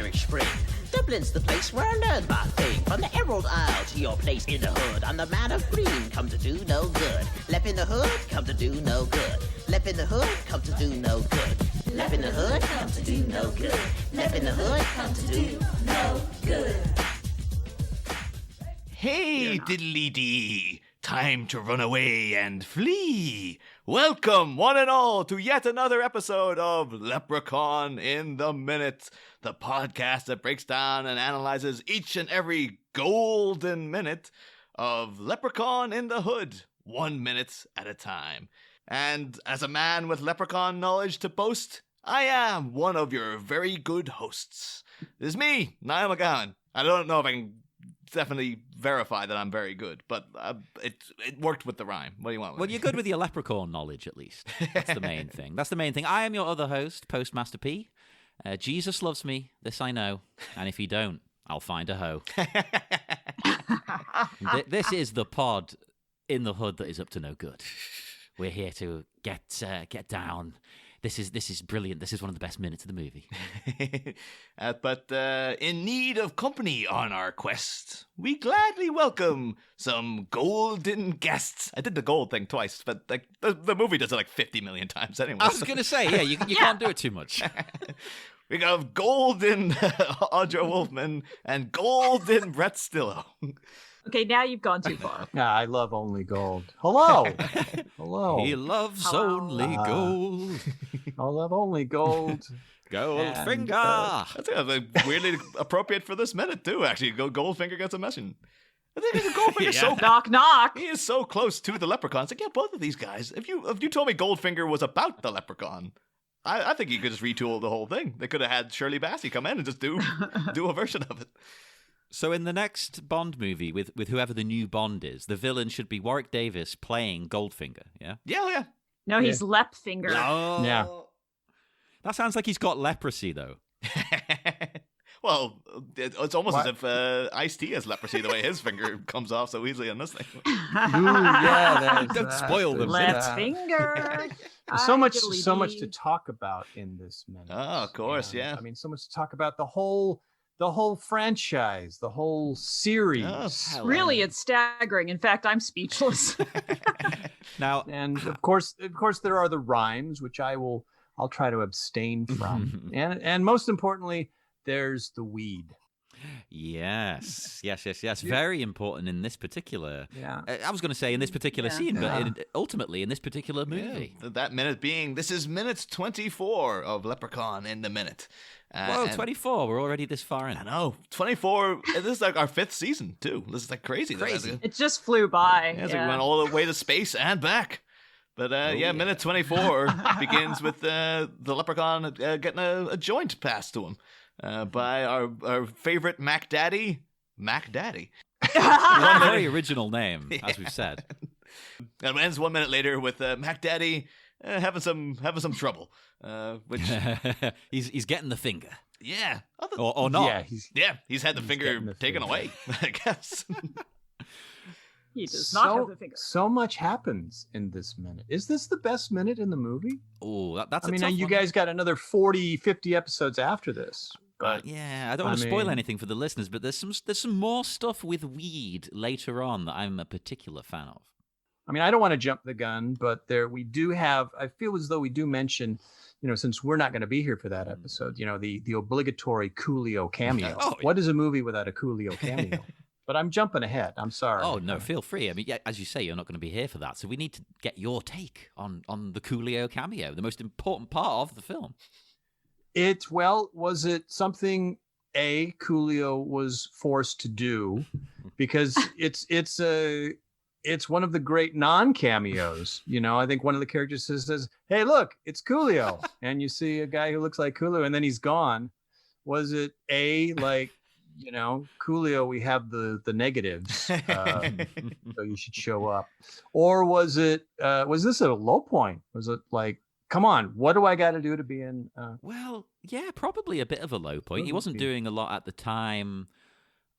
Irish Spring. Dublin's the place where I learned my thing. From the Emerald Isle to your place in the hood. I'm the man of green, come to do no good. Left in the hood, come to do no good. Left in the hood, come to do no good. Left in the hood, come to do no good. Left in the hood, come to do no good. Hey, diddly-dee. Time to run away and flee. Welcome, one and all, to yet another episode of Leprechaun in the Minute, the podcast that breaks down and analyzes each and every golden minute of Leprechaun in the Hood, 1 minute at a time. And as a man with leprechaun knowledge to boast, I am one of your very good hosts. It is me, Niall McGowan. I don't know if I can definitely verify that I'm very good, but it worked with the rhyme. What do you want? Well, you're good with your leprechaun knowledge, at least. That's the main thing. That's the main thing. I am your other host, Postmaster P. Jesus loves me, this I know, and if he don't, I'll find a hoe. This is the pod in the hood that is up to no good. We're here to get down. This is brilliant. This is one of the best minutes of the movie. But in need of company on our quest, we gladly welcome some golden guests. I did the gold thing twice, but like the movie does it like 50 million times anyway. I was going to say, yeah, you can't do it too much. We got golden Audra Wolfmann and golden Brett Stillo. Okay, now you've gone too far. Yeah, I love only gold. Hello. Hello. He loves Hello. only gold. I love only gold. Goldfinger. That's weirdly appropriate for this minute too. Actually, Goldfinger gets a mention. I think Goldfinger's so Knock, knock. he is so close to the Leprechaun. It's like, yeah, both of these guys. If you told me Goldfinger was about the Leprechaun, I think you could just retool the whole thing. They could have had Shirley Bassey come in and just do a version of it. So in the next Bond movie, with whoever the new Bond is, the villain should be Warwick Davis playing Goldfinger, yeah? Yeah. No, he's Lepfinger. Oh. Yeah. That sounds like he's got leprosy, though. Well, it's almost as if Ice-T has leprosy the way his finger comes off so easily on this thing. Ooh, yeah, Don't spoil them. Lepfinger. So much to talk about in this minute. Oh, of course, And, yeah. I mean, so much to talk about the whole franchise, the whole series. Oh, Really, it's staggering. In fact, I'm speechless. Now, And of course, there are the rhymes, which I'll try to abstain from. and most importantly, there's the weed. yes. Very important in this particular. Yeah. I was going to say in this particular scene, but ultimately in this particular movie. Yeah. That minute being, this is minute 24 of Leprechaun in the Minute. Whoa, 24. We're already this far in. I know. 24. This is like our 5th season, too. This is like crazy. Crazy. It just flew by. Yeah, so we went all the way to space and back. But minute 24 begins with the Leprechaun getting a joint passed to him by our favorite Mac Daddy. Very original name, as we've said. And it ends 1 minute later with Mac Daddy having some trouble. Which he's getting the finger. yeah, Or not. Yeah, he's had the finger getting the taken finger. away, I guess. He does not have the finger. So much happens in this minute. Is this the best minute in the movie? Oh, that's I mean, tough you one. guys got another 40, 50 episodes after this. But Yeah, I don't want to spoil anything for the listeners, but there's some more stuff with weed later on that I'm a particular fan of. I mean, I don't want to jump the gun, but we do have, I feel as though we do mention, since we're not going to be here for that episode, the obligatory Coolio cameo. Oh, What is a movie without a Coolio cameo? But I'm jumping ahead. I'm sorry. Oh, no, feel free. I mean, yeah, as you say, you're not going to be here for that. So we need to get your take on the Coolio cameo, the most important part of the film. Was it something Coolio was forced to do? Because it's one of the great non-cameos. I think one of the characters says, "Hey, look, it's Coolio." And you see a guy who looks like Coolio and then he's gone. Was it Coolio, we have the negatives, so you should show up? Or was this a low point? Was it like, come on, what do I got to do to be in? Well, yeah, probably a bit of a low point. He wasn't doing a lot at the time.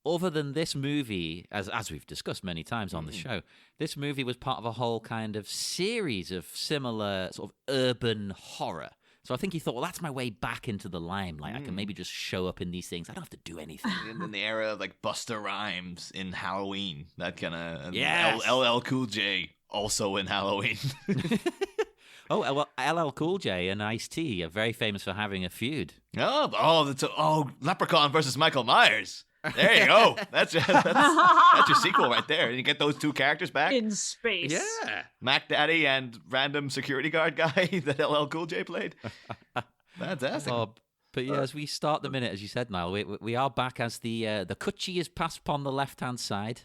Other than this movie, as we've discussed many times on the show, this movie was part of a whole kind of series of similar sort of urban horror So I think he thought, well, that's my way back into the limelight. I can maybe just show up in these things. I don't have to do anything. In the era of like Busta Rhymes in Halloween, that kind of Yes. LL Cool J also in Halloween. Oh, well, LL Cool J and Ice-T are very famous for having a feud. Leprechaun versus Michael Myers. There you go. That's your sequel right there. And you get those two characters back. In space. Yeah. Mac Daddy and random security guard guy that LL Cool J played. Fantastic. Oh, but yeah, as we start the minute, as you said, Niall, we are back as the cutchie is passed upon the left-hand side,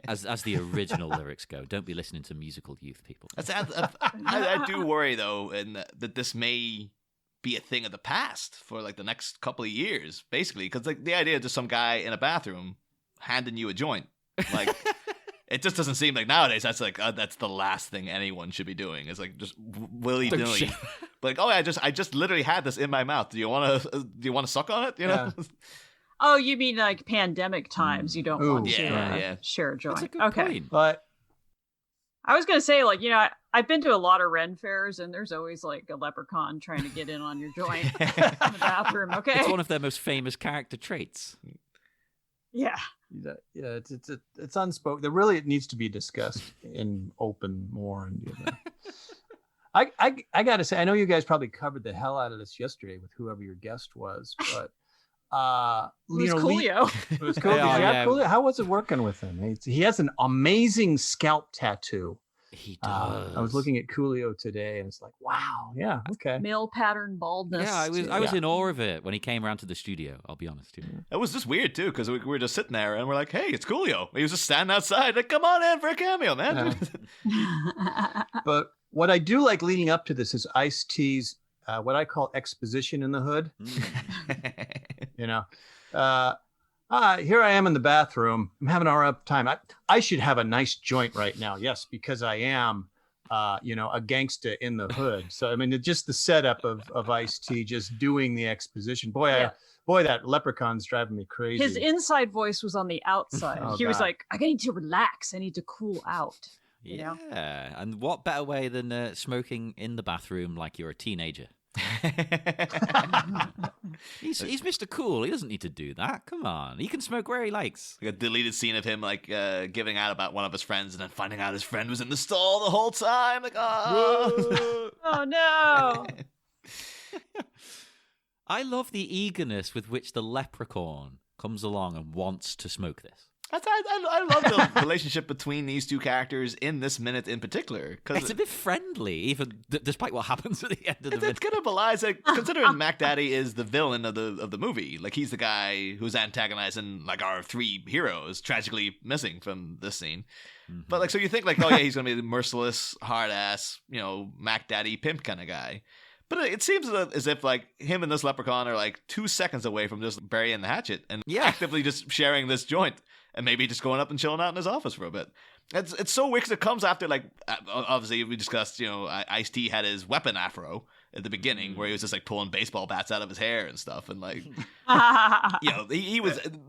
as the original lyrics go. Don't be listening to musical youth, people. I do worry, though, that this may be a thing of the past for like the next couple of years, basically, because like the idea of just some guy in a bathroom handing you a joint, like it just doesn't seem like nowadays that's like that's the last thing anyone should be doing. It's like just willy-nilly, like, oh, I just literally had this in my mouth. Do you want to suck on it? You know? Yeah. Oh, you mean like pandemic times? You don't want to yeah. share a joint? That's a good point. But I was gonna say, like, I've been to a lot of Ren fairs, and there's always like a leprechaun trying to get in on your joint in the bathroom. Okay, It's one of their most famous character traits. yeah. it's unspoken. There really it needs to be discussed in open more. And I got to say, I know you guys probably covered the hell out of this yesterday with whoever your guest was, but It was Coolio. It was Coolio. Yeah. Coolio. How was it working with him? He has an amazing scalp tattoo. He does. I was looking at Coolio today, and it's like, wow, yeah, okay. Male pattern baldness. Yeah, I was in awe of it when he came around to the studio. I'll be honest. It was just weird too, because we were just sitting there and we're like, "Hey, it's Coolio." He was just standing outside, like, "Come on in for a cameo, man." But what I do like leading up to this is Ice-T's what I call exposition in the hood. You know, here I am in the bathroom. I'm having a rough time. I should have a nice joint right now. Yes, because I am, a gangster in the hood. So I mean, just the setup of Ice-T just doing the exposition. Boy, that leprechaun's driving me crazy. His inside voice was on the outside. Oh, he was God. like, "I need to relax. I need to cool out." You know? Yeah, and what better way than smoking in the bathroom like you're a teenager? He's Mr. Cool. He doesn't need to do that. Come on, he can smoke where he likes. Like a deleted scene of him like giving out about one of his friends and then finding out his friend was in the stall the whole time. Like, oh, Oh no! I love the eagerness with which the leprechaun comes along and wants to smoke this. I love the relationship between these two characters in this minute in particular, because It's a bit friendly, even despite what happens at the end of the it's minute. kind of belies, like, considering Mac Daddy is the villain of the movie. Like, he's the guy who's antagonizing like our three heroes, tragically missing from this scene. But like, so you think like, oh yeah, he's gonna be the merciless, hard ass, Mac Daddy pimp kind of guy. But it seems as if like him and this leprechaun are like 2 seconds away from just burying the hatchet and actively just sharing this joint and maybe just going up and chilling out in his office for a bit. It's so weird because it comes after, like, obviously we discussed, Ice-T had his weapon afro at the beginning where he was just like pulling baseball bats out of his hair and stuff, and like,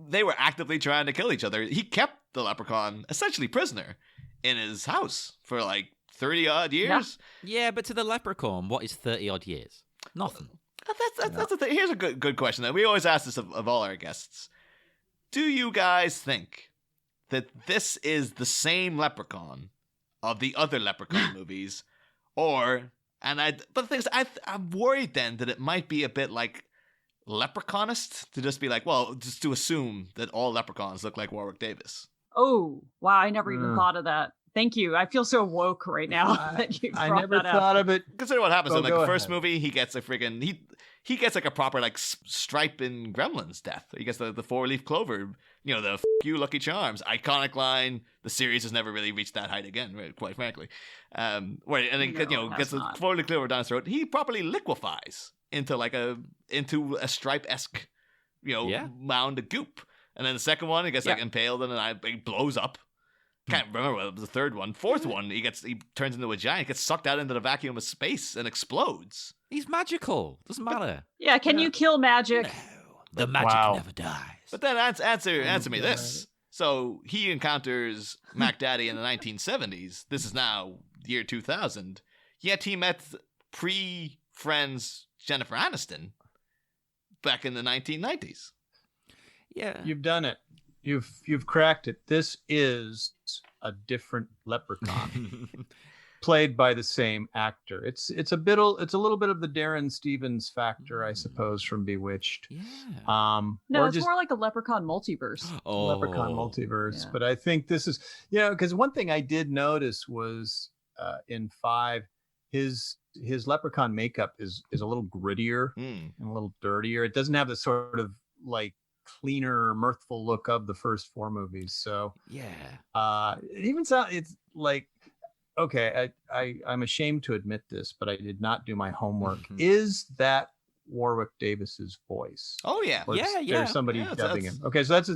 they were actively trying to kill each other. He kept the leprechaun essentially prisoner in his house for like 30 odd years. Yeah, but to the leprechaun, what is 30 odd years? Nothing. That's the thing. Here's a good question that we always ask this of all our guests. Do you guys think that this is the same leprechaun of the other leprechaun movies, but the thing is, I'm worried then that it might be a bit like leprechaunist to just be like, well, just to assume that all leprechauns look like Warwick Davis. Oh wow! I never even thought of that. Thank you. I feel so woke right now that you brought I never that up. thought of it. Consider what happens in like Go the first ahead. movie. He gets a freaking he gets like a proper like stripe in Gremlins death. He gets the 4-leaf clover. The "F you, Lucky Charms" iconic line. The series has never really reached that height again, right, quite frankly. Where and then gets the 4-leaf clover down his throat. He properly liquefies into a stripe-esque mound of goop. And then the second one, he gets like impaled and he blows up. Can't remember what was the third one. Fourth one, he turns into a giant, gets sucked out into the vacuum of space and explodes. He's magical. Doesn't matter. Yeah, can you kill magic? No, the magic never dies. But then answer me this. So he encounters Mac Daddy in the 1970s. This is now year 2000. Yet he met friend's Jennifer Aniston back in the 1990s. Yeah. You've done it. You've cracked it. This is a different Leprechaun. Played by the same actor. It's a little bit of the Darren Stevens factor, I suppose, from Bewitched. Yeah. No, or it's just more like a Leprechaun multiverse. Leprechaun multiverse. Yeah. But I think this is, because one thing I did notice was in 5, his Leprechaun makeup is a little grittier and a little dirtier. It doesn't have the sort of like cleaner, mirthful look of the first 4 movies. So yeah. it even sounds, it's like, okay, I'm ashamed to admit this, but I did not do my homework. Is that Warwick Davis's voice? Oh yeah, Or there's somebody dubbing him. Okay, so that's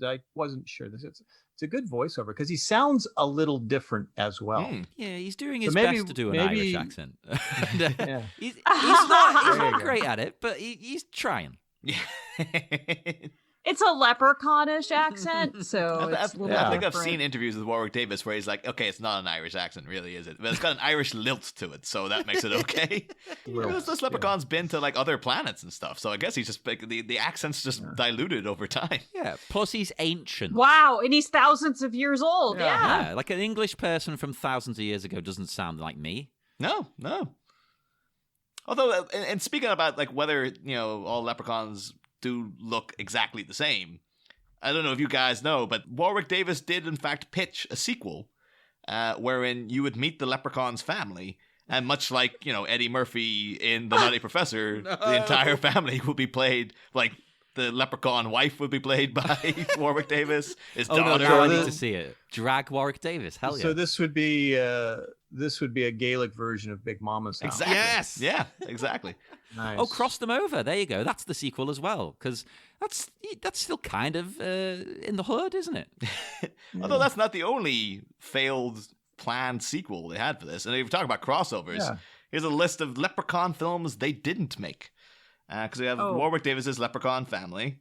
I wasn't sure. It's a good voiceover because he sounds a little different as well. Yeah, he's doing his maybe- best to do an maybe- Irish accent. Yeah. He's not There you go. great at it, but he's trying. yeah. It's a leprechaunish accent, so it's a little I think I've different. seen interviews with Warwick Davis where he's like, okay, it's not an Irish accent, really, is it? But it's got an Irish lilt to it, so that makes it okay. This leprechaun's been to like other planets and stuff, so I guess he's just like, the accent's just diluted over time. Yeah, plus he's ancient. Wow, and he's thousands of years old. Yeah. Yeah, like an English person from thousands of years ago doesn't sound like me. No. Although, and speaking about like whether all leprechauns do look exactly the same, I don't know if you guys know, but Warwick Davis did in fact pitch a sequel, wherein you would meet the leprechaun's family, and much like Eddie Murphy in The Nutty Professor, the entire family would be played like. The leprechaun wife would be played by Warwick Davis. His Oh no, daughter. now I need to see it. Drag Warwick Davis. Hell yeah. So this would be a Gaelic version of Big Mama's House. Exactly. Yes. Yeah, exactly. Nice. Oh, cross them over. There you go. That's the sequel as well, because that's still kind of in the hood, isn't it? Although that's not the only failed planned sequel they had for this. And if you talk about crossovers, here's a list of Leprechaun films they didn't make. Because we have Warwick Davis's Leprechaun family,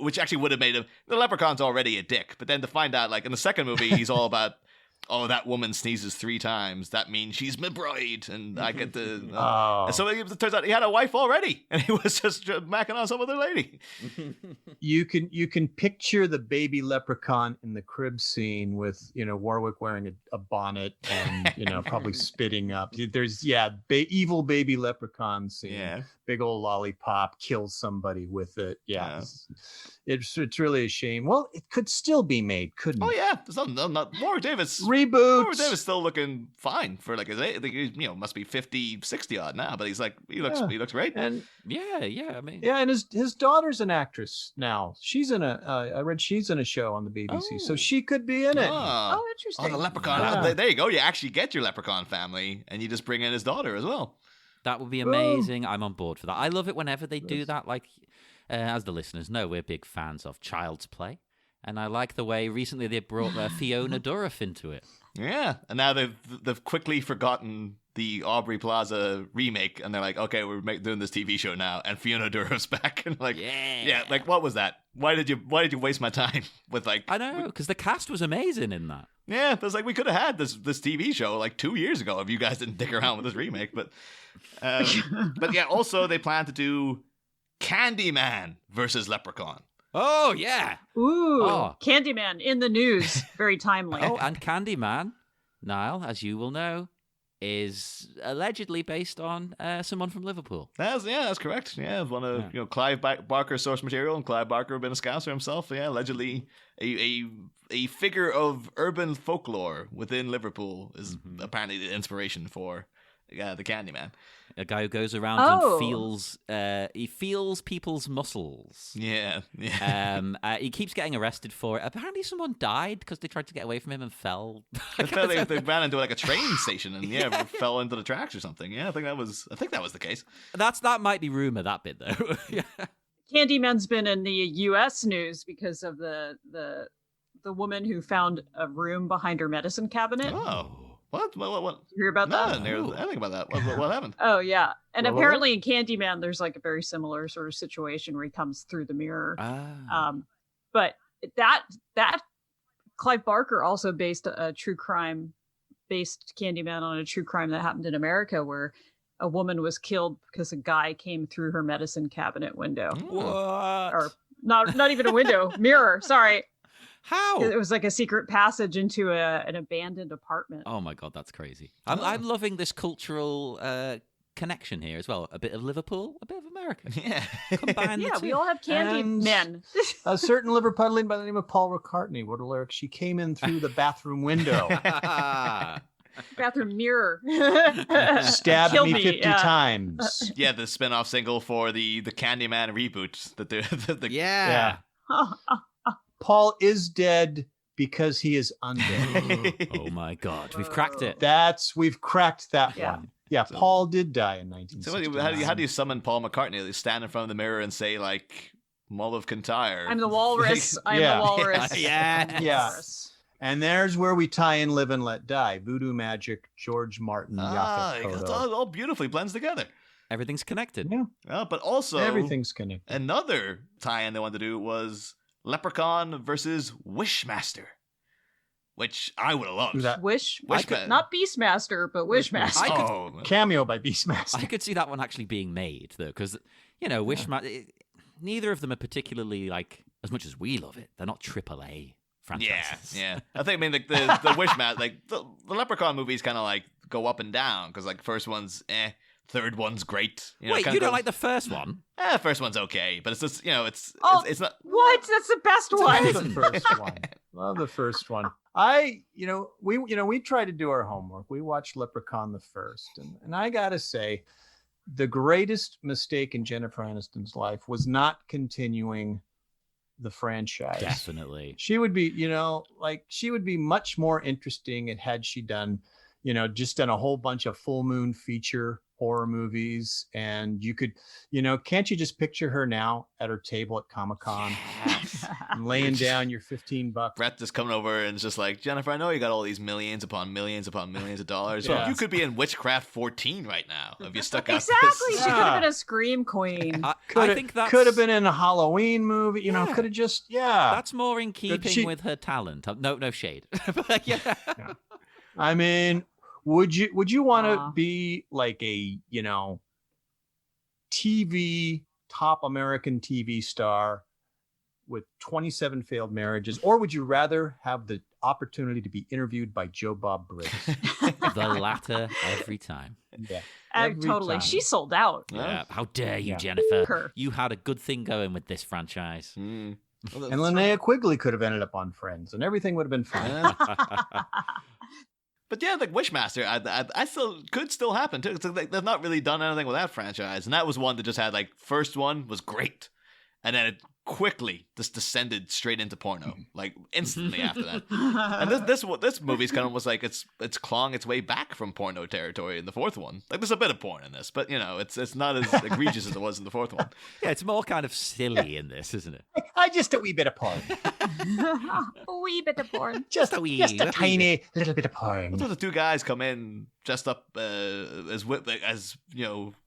which actually would have made him. The Leprechaun's already a dick, but then to find out, like in the second movie, he's all about, that woman sneezes 3 times. That means she's my bride, and I get to. And so it turns out he had a wife already, and he was just macking on some other lady. You can picture the baby leprechaun in the crib scene with Warwick wearing a bonnet and probably spitting up. There's evil baby leprechaun scene. Yeah. Big old lollipop, kills somebody with it. Yeah. It's really a shame. Well, it could still be made, couldn't it? Oh yeah, there's not Warwick Davis. Reboot. Warwick Davis still looking fine for like his age. I think he, must be 50, 60 odd now, but he looks great. And I mean, and his daughter's an actress now. She's in I read she's in a show on the BBC, so she could be in it. Oh, interesting. Oh, the Leprechaun. Yeah. There you go. You actually get your Leprechaun family, and you just bring in his daughter as well. that would be amazing. I'm on board for that. I love it whenever they do that. Like, as the listeners know, we're big fans of Child's Play. And I like the way recently they brought Fiona Dourif into it. Yeah, and now they've quickly forgotten the Aubrey Plaza remake, and they're like, okay, we're doing this TV show now, and Fiona Dourif's back, and like, yeah, like what was that? Why did you waste my time with like? I know, because the cast was amazing in that. Yeah, it was like we could have had this TV show like 2 years ago if you guys didn't dick around with this remake, but yeah, also they plan to do Candyman versus Leprechaun. Oh, yeah. Ooh, Oh. Candyman in the news. Very timely. Oh, and Candyman, Niall, as you will know, is allegedly based on someone from Liverpool. That's correct. Yeah, one of Clive Barker's source material, and Clive Barker had been a Scouser himself. Yeah, allegedly a figure of urban folklore within Liverpool is apparently the inspiration for the Candyman. A guy who goes around and feels people's muscles. Yeah. He keeps getting arrested for it. Apparently someone died because they tried to get away from him and fell. They ran into like a train station and fell into the tracks or something. Yeah, I think that was the case. That might be rumor, that bit though. Yeah. Candyman's been in the U.S. news because of the woman who found a room behind her medicine cabinet. Oh. What? Did you hear about that? No, I think about that. What happened? Oh, yeah. And apparently in Candyman, there's like a very similar sort of situation where he comes through the mirror. But that Clive Barker also based a true crime based Candyman on a true crime that happened in America, where a woman was killed because a guy came through her medicine cabinet window. What? Or not even a window, mirror. Sorry. How? It was like a secret passage into an abandoned apartment. Oh my God, that's crazy. I'm loving this cultural connection here as well. A bit of Liverpool, a bit of America. Yeah. Combine the Yeah, two. we all have candy And men. a certain Liverpudlian by the name of Paul McCartney wrote a lyric. She came in through the bathroom window, Bathroom mirror. stabbed Killed me 50 yeah. times. Yeah, the spin-off single for the Candyman reboot. Yeah. Paul is dead because he is undead. Oh my God, we've cracked it. We've cracked that Yeah. one. Yeah, So- Paul did die in So 1969. how do you summon Paul McCartney? Like, stand in front of the mirror and say like Mull of Kintyre? I'm the walrus. I'm Yeah. the walrus. Yeah. I'm the Yeah. walrus. And there's where we tie in Live and Let Die. Voodoo Magic, George Martin, Ah, Yaphet it Kotto. all beautifully blends together. Everything's connected. Yeah, But also everything's connected. another tie-in they wanted to do was Leprechaun versus Wishmaster, which I would have loved. Who's that? Wishmaster. Not Beastmaster, but Wishmaster. I could- Oh, Cameo by Beastmaster. I could see that one actually being made though, because neither of them are particularly like as much as we love it. They're not AAA franchises. yeah. I think the Wishmaster, like the Leprechaun movies, kind of like go up and down because like first one's third one's great. Wait, kinda you don't goes- like the first one? First one's okay, but it's just it's Oh. it's not. What? That's the best one. Love the first one. Love the first one. We tried to do our homework. We watched Leprechaun the first, and I gotta say, the greatest mistake in Jennifer Aniston's life was not continuing the franchise. Definitely. She would be, she would be much more interesting had she done, just done a whole bunch of full moon feature horror movies. And you could, can't you just picture her now at her table at Comic-Con and laying down your $15? Brett just coming over and it's just like, Jennifer, I know you got all these millions upon millions upon millions of dollars, Yeah. but you could be in Witchcraft 14 right now if you stuck out Exactly. this. She could Yeah. have been a scream queen. I think that's could have been in a Halloween movie, Yeah. could have just, yeah. That's more in keeping she- with her talent. No shade. But yeah. I mean, would you want to Aw. be like a, top American TV star with 27 failed marriages, or would you rather have the opportunity to be interviewed by Joe Bob Briggs? The latter every time. Yeah. Totally. time. She sold out. Yeah. How dare you, Yeah. Jennifer? Her. You had a good thing going with this franchise. Mm. Well, And Linnea Quigley could have ended up on Friends, and everything would have been fine. Yeah. But yeah, like Wishmaster, I could still happen too. It's like they've not really done anything with that franchise, and that was one that just had like first one was great, and then it quickly just descended straight into porno, like instantly after that. And this movie's kind of was like it's clawing its way back from porno territory in the fourth one. Like there's a bit of porn in this, but it's not as egregious as it was in the fourth one. Yeah, it's more kind of silly in this, isn't it? I just a wee bit of porn. A wee bit of porn. Just a wee just a little tiny little bit of porn. So the two guys come in dressed up as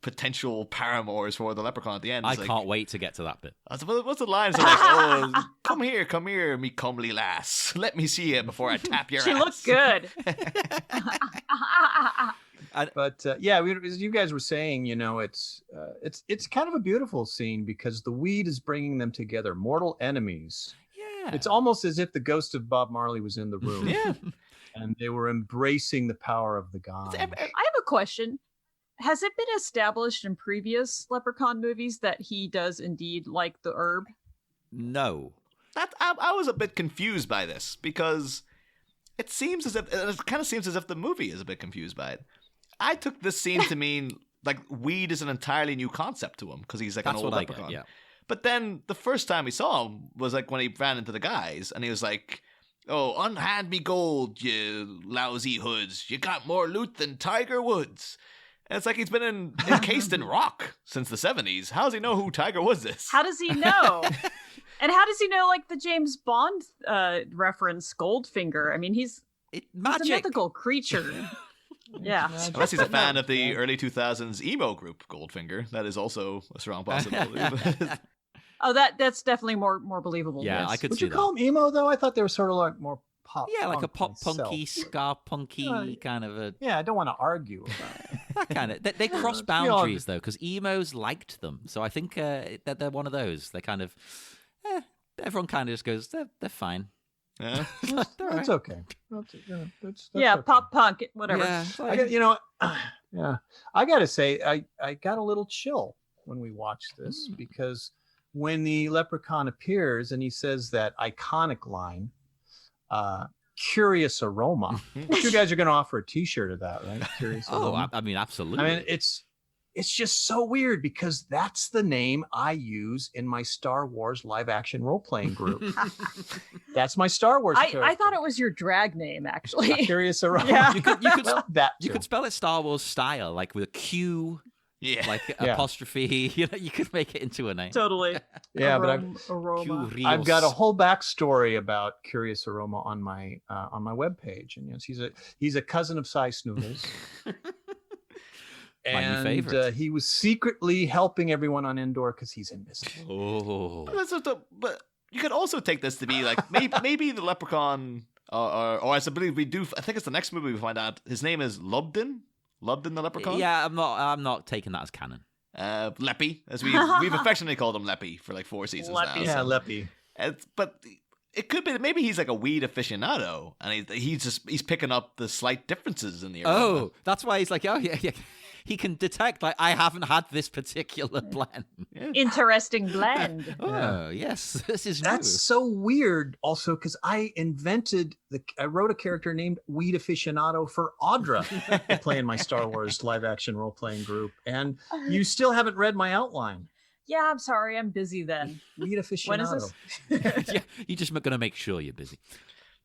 potential paramours for the Leprechaun at the end. I It's like, can't wait to get to that bit. I was like, what's the line? It's like, oh, come here, me comely lass. Let me see you before I tap your She ass. looked good. But as you guys were saying, it's kind of a beautiful scene because the weed is bringing them together, mortal enemies. Yeah. It's almost as if the ghost of Bob Marley was in the room. Yeah. And they were embracing the power of the god. I have a question. Has it been established in previous Leprechaun movies that he does indeed like the herb? No. I was a bit confused by this because it kind of seems as if the movie is a bit confused by it. I took this scene to mean like weed is an entirely new concept to him because he's like That's an old what I leprechaun. get, yeah. But then the first time we saw him was like when he ran into the guys and he was like, "Oh, unhand me gold, you lousy hoods. You got more loot than Tiger Woods." And it's like he's been encased in rock since the 70s. How does he know who Tiger Woods is? How does he know? And how does he know, like, the James Bond reference, Goldfinger? I mean, he's a Magic. mythical creature. Yeah. Unless he's a fan of the early 2000s emo group Goldfinger. That is also a strong possibility. Oh, that's definitely more believable. Yeah, yes. I could Would see you that. call them emo though? I thought they were sort of like more pop. Yeah, like a punk pop punky, myself. ska punky kind of a Yeah, I don't want to argue about it. that kind of. They cross we all boundaries though, because emos liked them. So I think that they're one of those. They kind of, everyone kind of just goes, they're fine. Yeah. That's okay. That's Yeah, okay. pop punk, whatever. Yeah, I got, yeah. I got to say, I got a little chill when we watched this because when the leprechaun appears and he says that iconic line, "Curious aroma," which you guys are going to offer a T-shirt of that, right? Curious aroma. I mean, absolutely. I mean, it's just so weird because that's the name I use in my Star Wars live action role playing group. That's my Star Wars. I thought it was your drag name, actually. Curious aroma. Yeah. you could Well, that you too. could spell it Star Wars style, like with a Q, Yeah. like Yeah. apostrophe. You could make it into a name. Totally. Yeah, but Aroma. I've got a whole backstory about Curious Aroma on my webpage, and yes, he's a cousin of Cy Snoodles. My new And favorite. he was secretly helping everyone on Endor because he's invisible. Oh, But you could also take this to be like maybe the leprechaun, or as I believe we do. I think it's the next movie we find out his name is Lubden. Lubden the leprechaun. yeah. I'm not taking that as canon. Leppy, as we've affectionately called him Leppy for like 4 seasons now. Leppy. Yeah, so- Leppy. But it could be maybe he's like a weed aficionado, and he's picking up the slight differences in the aroma. Oh, that's why he's like, oh yeah. He can detect like I haven't had this particular blend. Interesting blend. Oh yes, this is That's new. so weird. Also, because I wrote a character named Weed Aficionado for Audra to play in my Star Wars live action role playing group, and you still haven't read my outline. Yeah, I'm sorry. I'm busy then. Weed Aficionado. When is this? Yeah, you're just going to make sure you're busy.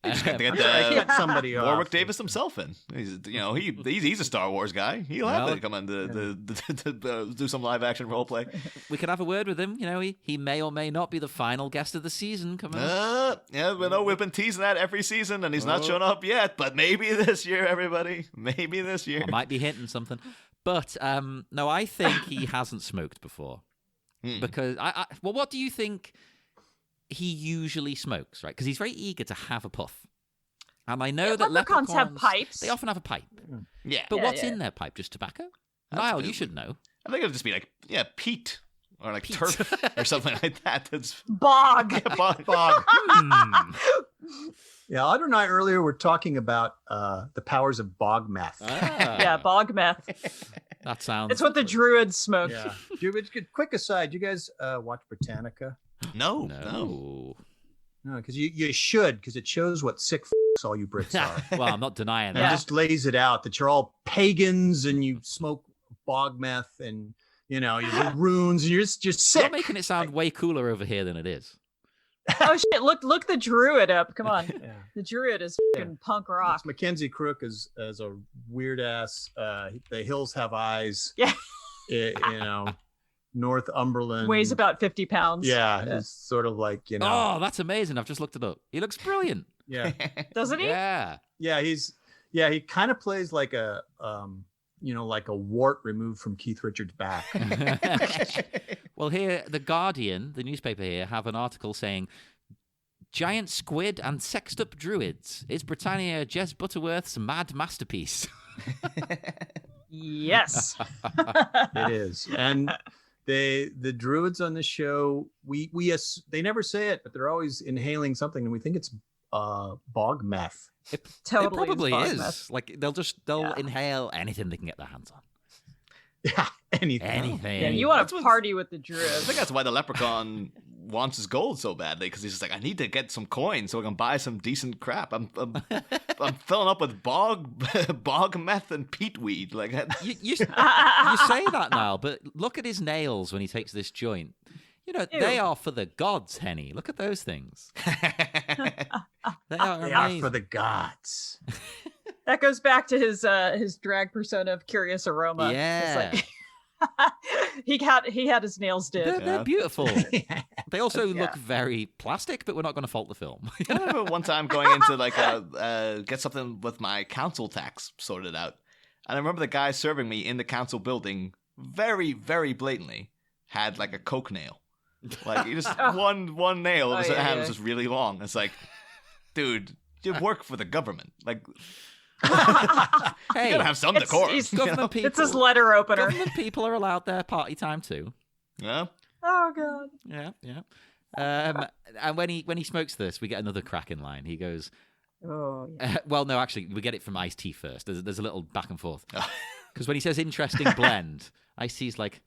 Just got to get I cut somebody off. Warwick Davis himself in. He's a Star Wars guy. He'll have Well, to come in to do some live action role play. We can have a word with him. He may or may not be the final guest of the season coming up. Yeah, we know we've been teasing that every season, and he's not shown up yet. But maybe this year, everybody. Maybe this year. I might be hinting something. But no, I think he hasn't smoked before. Because well, what do you think he usually smokes, right? Because he's very eager to have a puff. And I know that leprechauns have pipes. They often have a pipe. Yeah, But Yeah, what's yeah. in their pipe? Just tobacco? That's Niall, good. you should know. I think it'll just be like peat or like turf or something like that. That's Bog. bog. Hmm. Yeah, Audra and I earlier were talking about the powers of bog meth. Yeah, bog meth. That sounds. It's what the druids smoked. Yeah. Quick aside, you guys watch Britannica? No. No. No, because you should, because it shows what sick all you Brits are. Well, I'm not denying And that. it just lays it out that you're all pagans and you smoke bog meth and you do runes and you're just You're sick. making it sound way cooler over here than it is. Oh shit! Look the druid up. Come on, Yeah. the druid is fucking punk rock. This Mackenzie Crook is a weird ass. The hills have eyes. Yeah. Northumberland Weighs about 50 pounds. Yeah, it's sort of like Oh, that's amazing. I've just looked it up. He looks brilliant. yeah, Doesn't he? Yeah. he kind of plays like a like a wart removed from Keith Richards' back. Well, here, The Guardian, the newspaper here, have an article saying, Giant squid and sexed up druids. Is Britannia Jez Butterworth's mad masterpiece? Yes. It is, and the druids on the show, they never say it, but they're always inhaling something, and we think it's bog meth. Totally It probably bog is. meth. Like, they'll inhale anything they can get their hands on. Yeah, anything. Anything. Yeah, you want That's to what's- party with the I druids. think that's why the leprechaun wants his gold so badly, because he's just like, I need to get some coins so I can buy some decent crap. I'm filling up with bog meth and peat weed. Like, You say that now, but look at his nails when he takes this joint. They Ew. are for the gods, Henny. Look at those things. They are They are amazing. for the gods. That goes back to his drag persona of Curious Aroma. Yeah. It's like, he had his nails did. They're beautiful. They also Yeah. look very plastic, but we're not going to fault the film. I remember one time going into like get something with my council tax sorted out, and I remember the guy serving me in the council building very, very blatantly had like a coke nail, like he just one nail of his hand was just really long. It's like, dude, you work for the government. Like, Hey, you gotta have some decorum. government people. It's his letter opener. Government people are allowed their party time too. Yeah. Oh god. Yeah. And when he smokes this, we get another cracking line. He goes, Oh yeah. well, no, actually, we get it from Ice-T first. There's a little back and forth. Because when he says interesting blend, Ice-T's like,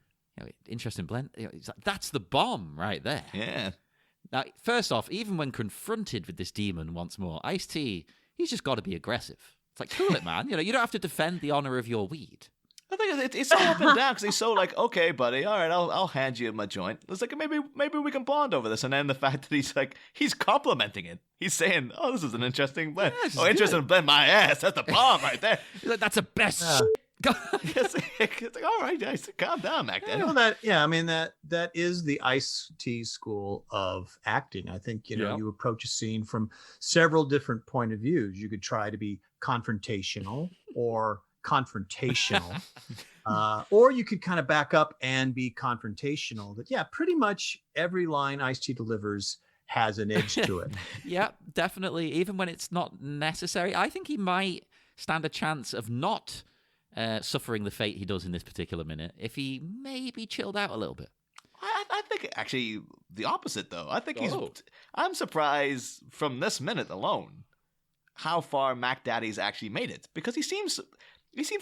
interesting blend? He's like, that's the bomb right there. Yeah. Now, first off, even when confronted with this demon once more, Ice-T, he's just got to be aggressive. It's like, cool it, man. You don't have to defend the honor of your weed. I think it's so up and down because he's so like, okay, buddy, all right, I'll hand you my joint. It's like maybe we can bond over this, and then the fact that he's complimenting it. He's saying, oh, this is an interesting blend. Yeah, interesting blend, my ass. That's the bomb right there. He's like, that's the best. It's like, all right, guys, calm down, Mac. Well, that is the Ice-T school of acting. I think you approach a scene from several different point of views. You could try to be confrontational or confrontational, or you could kind of back up and be confrontational. That pretty much every line Ice-T delivers has an edge to it. Yeah, definitely. Even when it's not necessary, I think he might stand a chance of not suffering the fate he does in this particular minute if he maybe chilled out a little bit. I think actually the opposite, though. I think I'm surprised from this minute alone how far Mac Daddy's actually made it, because he seems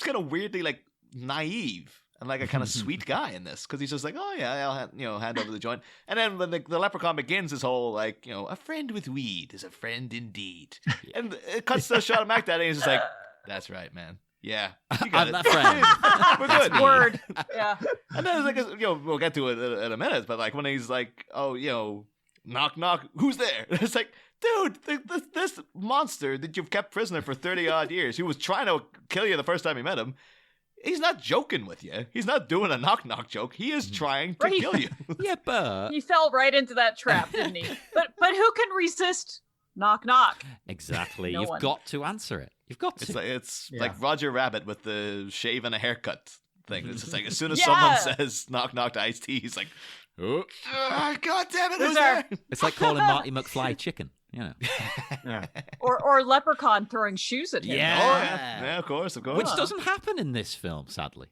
kind of weirdly like naive and like a kind of sweet guy in this, because he's just like, oh yeah, I'll hand over the joint. And then when the leprechaun begins his whole like, a friend with weed is a friend indeed, and it cuts to a shot of Mac Daddy and he's just like, that's right, man. Yeah, you got I'm it. that friend. We're good. Word. Yeah. And then it's like, we'll get to it in a minute, but like when he's like, oh, knock knock, who's there? It's like, dude, this monster that you've kept prisoner for 30 odd years, who was trying to kill you the first time you met him, he's not joking with you. He's not doing a knock knock joke. He is trying to kill you. Yeah, but He fell right into that trap, didn't he? But who can resist knock knock? exactly. No You've one. got to answer it. You've got to. It's like Roger Rabbit with the shave and a haircut thing. It's just like as soon as Yeah. someone says knock knock to Ice-T, he's like, oh, God damn it, who's there? there? It's like calling Marty McFly chicken. Yeah. Or Leprechaun throwing shoes at him. Yeah. Oh, yeah, of course. Which doesn't happen in this film, sadly.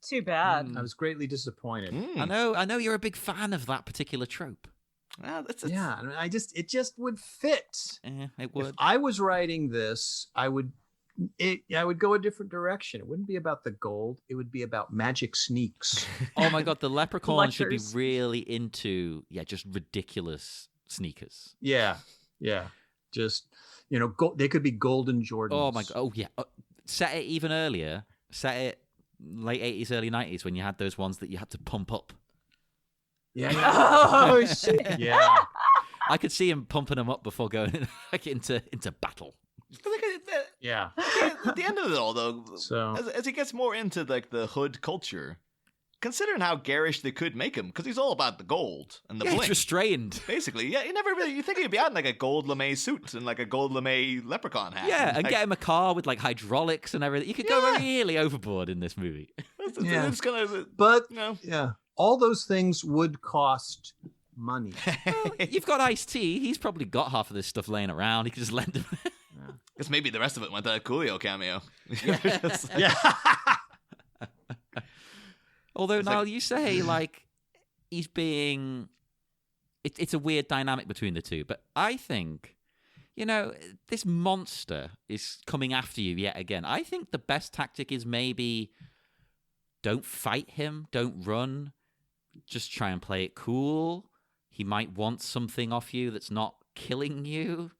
Too bad. I was greatly disappointed. I know you're a big fan of that particular trope. Well, it's Yeah, I mean, it just would fit. It If would. I was writing this, I would go a different direction. It wouldn't be about the gold. It would be about magic sneaks. Oh my god, the leprechaun should be Collectors. really into just ridiculous sneakers. Yeah. Just they could be golden Jordans. Oh my god. Oh yeah. Set it even earlier. Set it late 80s, early 90s when you had those ones that you had to pump up. Yeah. Oh shit. Yeah. I could see him pumping them up before going into battle. Yeah. At the end of it all, though, So as he gets more into like the hood culture, considering how garish they could make him, because he's all about the gold and the He's bling. restrained. Basically, you think he'd be out in like a gold lame suit and like a gold lame leprechaun hat. Yeah, and like, get him a car with like hydraulics and everything. You could go really overboard in this movie. it's gonna, but no. yeah, all those things would cost money. You've got Ice-T. He's probably got half of this stuff laying around. He could just lend him. Guess maybe the rest of it went to that Coolio cameo. Yeah. Although, Niall, you say, like, he's being... It's a weird dynamic between the two. But I think, this monster is coming after you yet again. I think the best tactic is maybe don't fight him, don't run. Just try and play it cool. He might want something off you that's not killing you.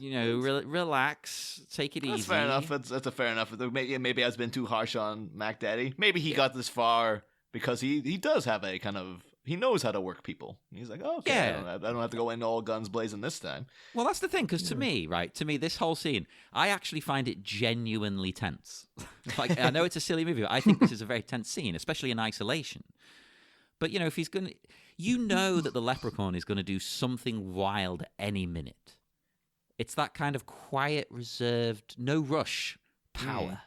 Relax, take it easy. That's fair enough. That's a fair enough. Maybe I've been too harsh on Mac Daddy. Maybe he got this far because he does have a kind of... He knows how to work people. He's like, oh, okay, Yeah. I don't have to go in all guns blazing this time. Well, that's the thing, because to me, this whole scene, I actually find it genuinely tense. Like, I know it's a silly movie, but I think this is a very tense scene, especially in isolation. But, if he's going to... that the leprechaun is going to do something wild any minute. It's that kind of quiet, reserved, no rush power.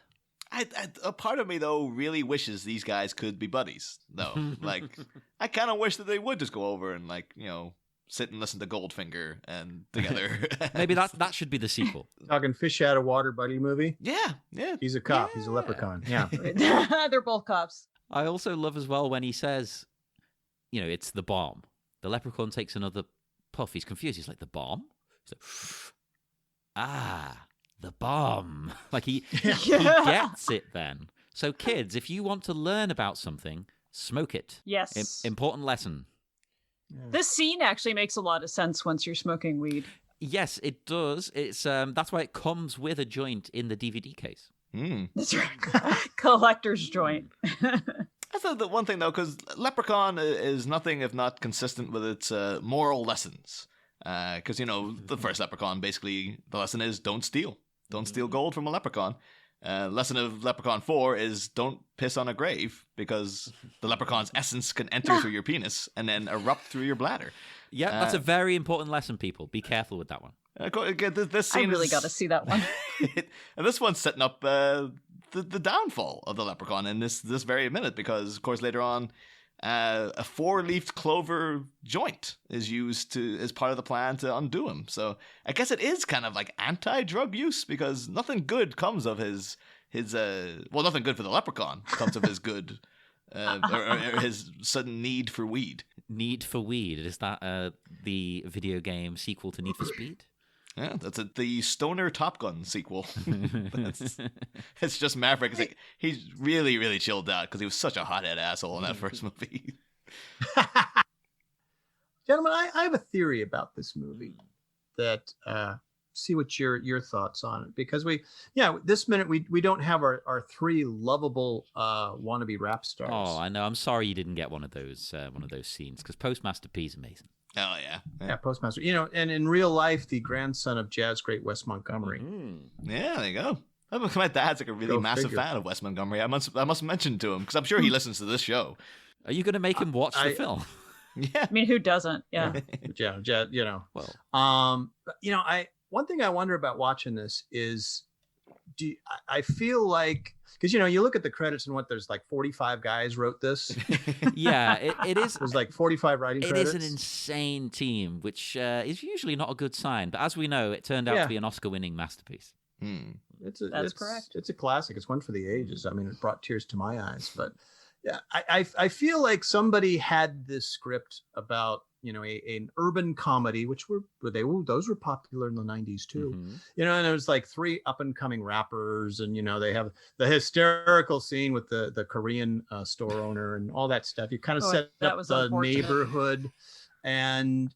A part of me, though, really wishes these guys could be buddies, though. Like, I kind of wish that they would just go over and, like, sit and listen to Goldfinger and together. Maybe that should be the sequel. Talking fish out of water buddy movie. Yeah. He's a cop. He's a leprechaun. Yeah. They're both cops. I also love as well when he says, it's the bomb. The leprechaun takes another puff. He's confused. He's like, the bomb? He's like, the bomb. Like he gets it then. So kids, if you want to learn about something, smoke it. Yes. Important lesson. This scene actually makes a lot of sense once you're smoking weed. Yes, it does. It's that's why it comes with a joint in the DVD case. That's right. Collector's joint. That's the one thing, though, because Leprechaun is nothing if not consistent with its moral lessons. Because, the first Leprechaun, basically, the lesson is don't steal. Don't steal gold from a leprechaun. Lesson of Leprechaun 4 is don't piss on a grave, because the leprechaun's essence can enter through your penis and then erupt through your bladder. Yeah, that's a very important lesson, people. Be careful with that one. This scene I really got to see that one. And this one's setting up the downfall of the leprechaun in this very minute, because, of course, later on, a 4-leafed clover joint is used as part of the plan to undo him. So I guess it is kind of like anti-drug use, because nothing good comes of his nothing good for the leprechaun comes of his good or his sudden need for weed. Need for Weed. Is that the video game sequel to Need for Speed? Yeah, that's the Stoner Top Gun sequel. It's just Maverick. It's like, he's really, really chilled out because he was such a hothead asshole in that first movie. Gentlemen, I have a theory about this movie that see what your thoughts on it, because this minute we don't have our 3 lovable wannabe rap stars. Oh, I know. I'm sorry you didn't get one of those scenes, because Postmaster P is amazing. Oh yeah. Yeah, Postmaster. And in real life, the grandson of jazz great Wes Montgomery. Yeah, there you go. My dad's like a really massive fan of Wes Montgomery. I must mention to him, because I'm sure he listens to this show. Are you going to make him watch the film? Yeah. I mean, who doesn't? Yeah. Well, one thing I wonder about watching this is, I feel like, because you look at the credits and there's like 45 guys wrote this. Yeah, it is. There's like 45 writing credits. It is an insane team, which is usually not a good sign. But as we know, it turned out to be an Oscar-winning masterpiece. That's correct. It's a classic. It's one for the ages. I mean, it brought tears to my eyes. But yeah, I feel like somebody had this script about an urban comedy, which those were popular in the 90s too. And it was like 3 up and coming rappers, and they have the hysterical scene with the Korean store owner and all that stuff. You kind of set up the neighborhood, and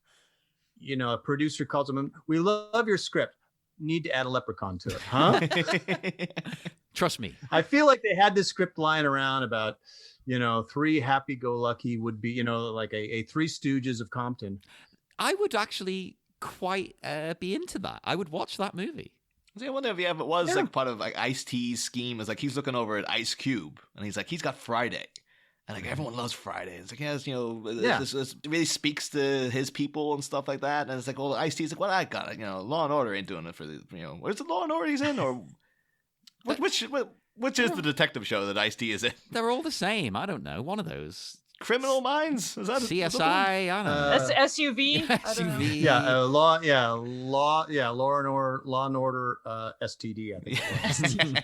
a producer calls them, "We love your script. Need to add a leprechaun to it, huh?" Trust me. I feel like they had this script lying around about 3 happy-go-lucky would be, like a 3 Stooges of Compton. I would actually quite be into that. I would watch that movie. I wonder if it was like part of like Ice-T's scheme. Is like he's looking over at Ice Cube, and he's like, he's got Friday, and like everyone loves Friday. It's like, this really speaks to his people and stuff like that. And it's like, well, Ice-T's like, well, I got it. Law and Order ain't doing it for the, where's the Law and Order he's in, or which is the detective show that Ice-T is in? They're all the same. I don't know. One of those. Criminal Minds? Is that CSI? I don't know. SUV? SUV. Law and Order STD, I think.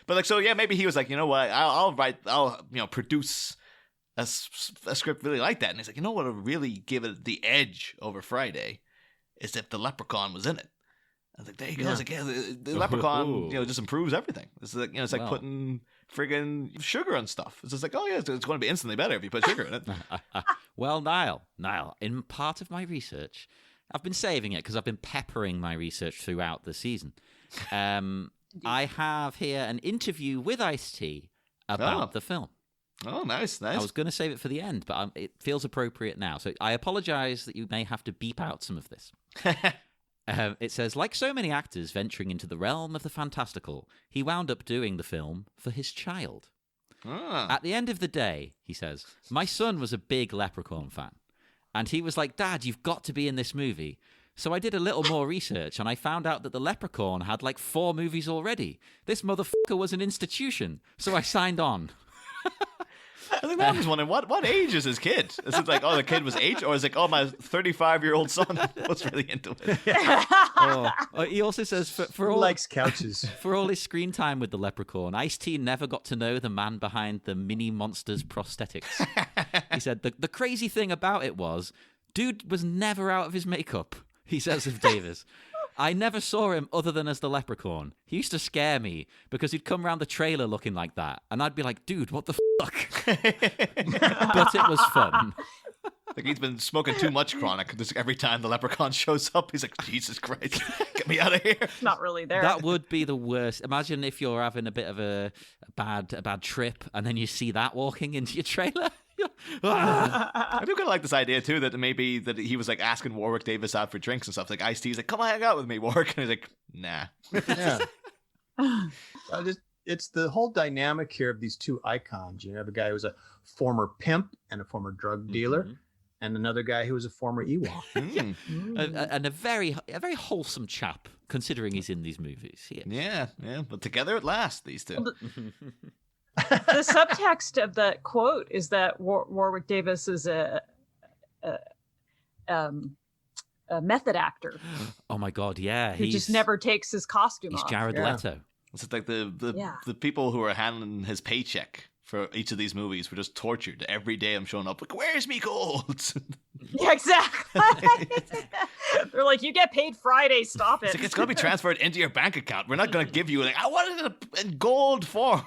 But like, so yeah, maybe he was like, you know what? I'll produce a script really like that. And he's like, you know what would really give it the edge over Friday is if the Leprechaun was in it. I was like, there you go. Yeah. I was like, the Leprechaun, just improves everything. It's like, it's like putting friggin' sugar on stuff. It's just like, oh yeah, it's going to be instantly better if you put sugar in it. Well, Niall, in part of my research, I've been saving it because I've been peppering my research throughout the season. I have here an interview with Ice-T about the film. Oh, nice. I was going to save it for the end, but it feels appropriate now. So I apologize that you may have to beep out some of this. It says, like so many actors venturing into the realm of the fantastical, he wound up doing the film for his child. At the end of the day, he says, my son was a big Leprechaun fan. And he was like, Dad, you've got to be in this movie. So I did a little more research, and I found out that the Leprechaun had like 4 movies already. This motherfucker was an institution. So I signed on. I think I was wondering, what age is his kid? Is it like, oh, the kid was 8? Or is it like, oh, my 35-year-old son was really into it? He also says, for Who all likes couches? for all his screen time with the Leprechaun, Ice-T never got to know the man behind the Mini Monsters prosthetics. He said, the crazy thing about it was, dude was never out of his makeup, he says of Davis. I never saw him other than as the Leprechaun. He used to scare me because he'd come around the trailer looking like that. And I'd be like, dude, what the fuck? But it was fun. Like he's been smoking too much chronic. Just every time the Leprechaun shows up, he's like, Jesus Christ, get me out of here. It's not really there. That would be the worst. Imagine if you're having a bit of a bad trip and then you see that walking into your trailer. I do kind of like this idea too that maybe that he was like asking Warwick Davis out for drinks and stuff. Like Ice-T's like, come hang out with me, Warwick, and he's like, nah. Yeah. It's the whole dynamic here of these two icons. You have a guy who's a former pimp and a former drug dealer, and another guy who was a former Ewok. And a very wholesome chap, considering he's in these movies. Yeah, but together at last, these two. The subtext of that quote is that Warwick Davis is a method actor. Oh my God, yeah. He just never takes his costume He's off. Jared Leto. It's like the people who are handling his paycheck for each of these movies were just tortured. Every day I'm showing up like, where's me gold? Yeah, exactly. They're like, you get paid Friday, stop it. It's going to be transferred into your bank account. We're not going to give you, like, I wanted it in gold form.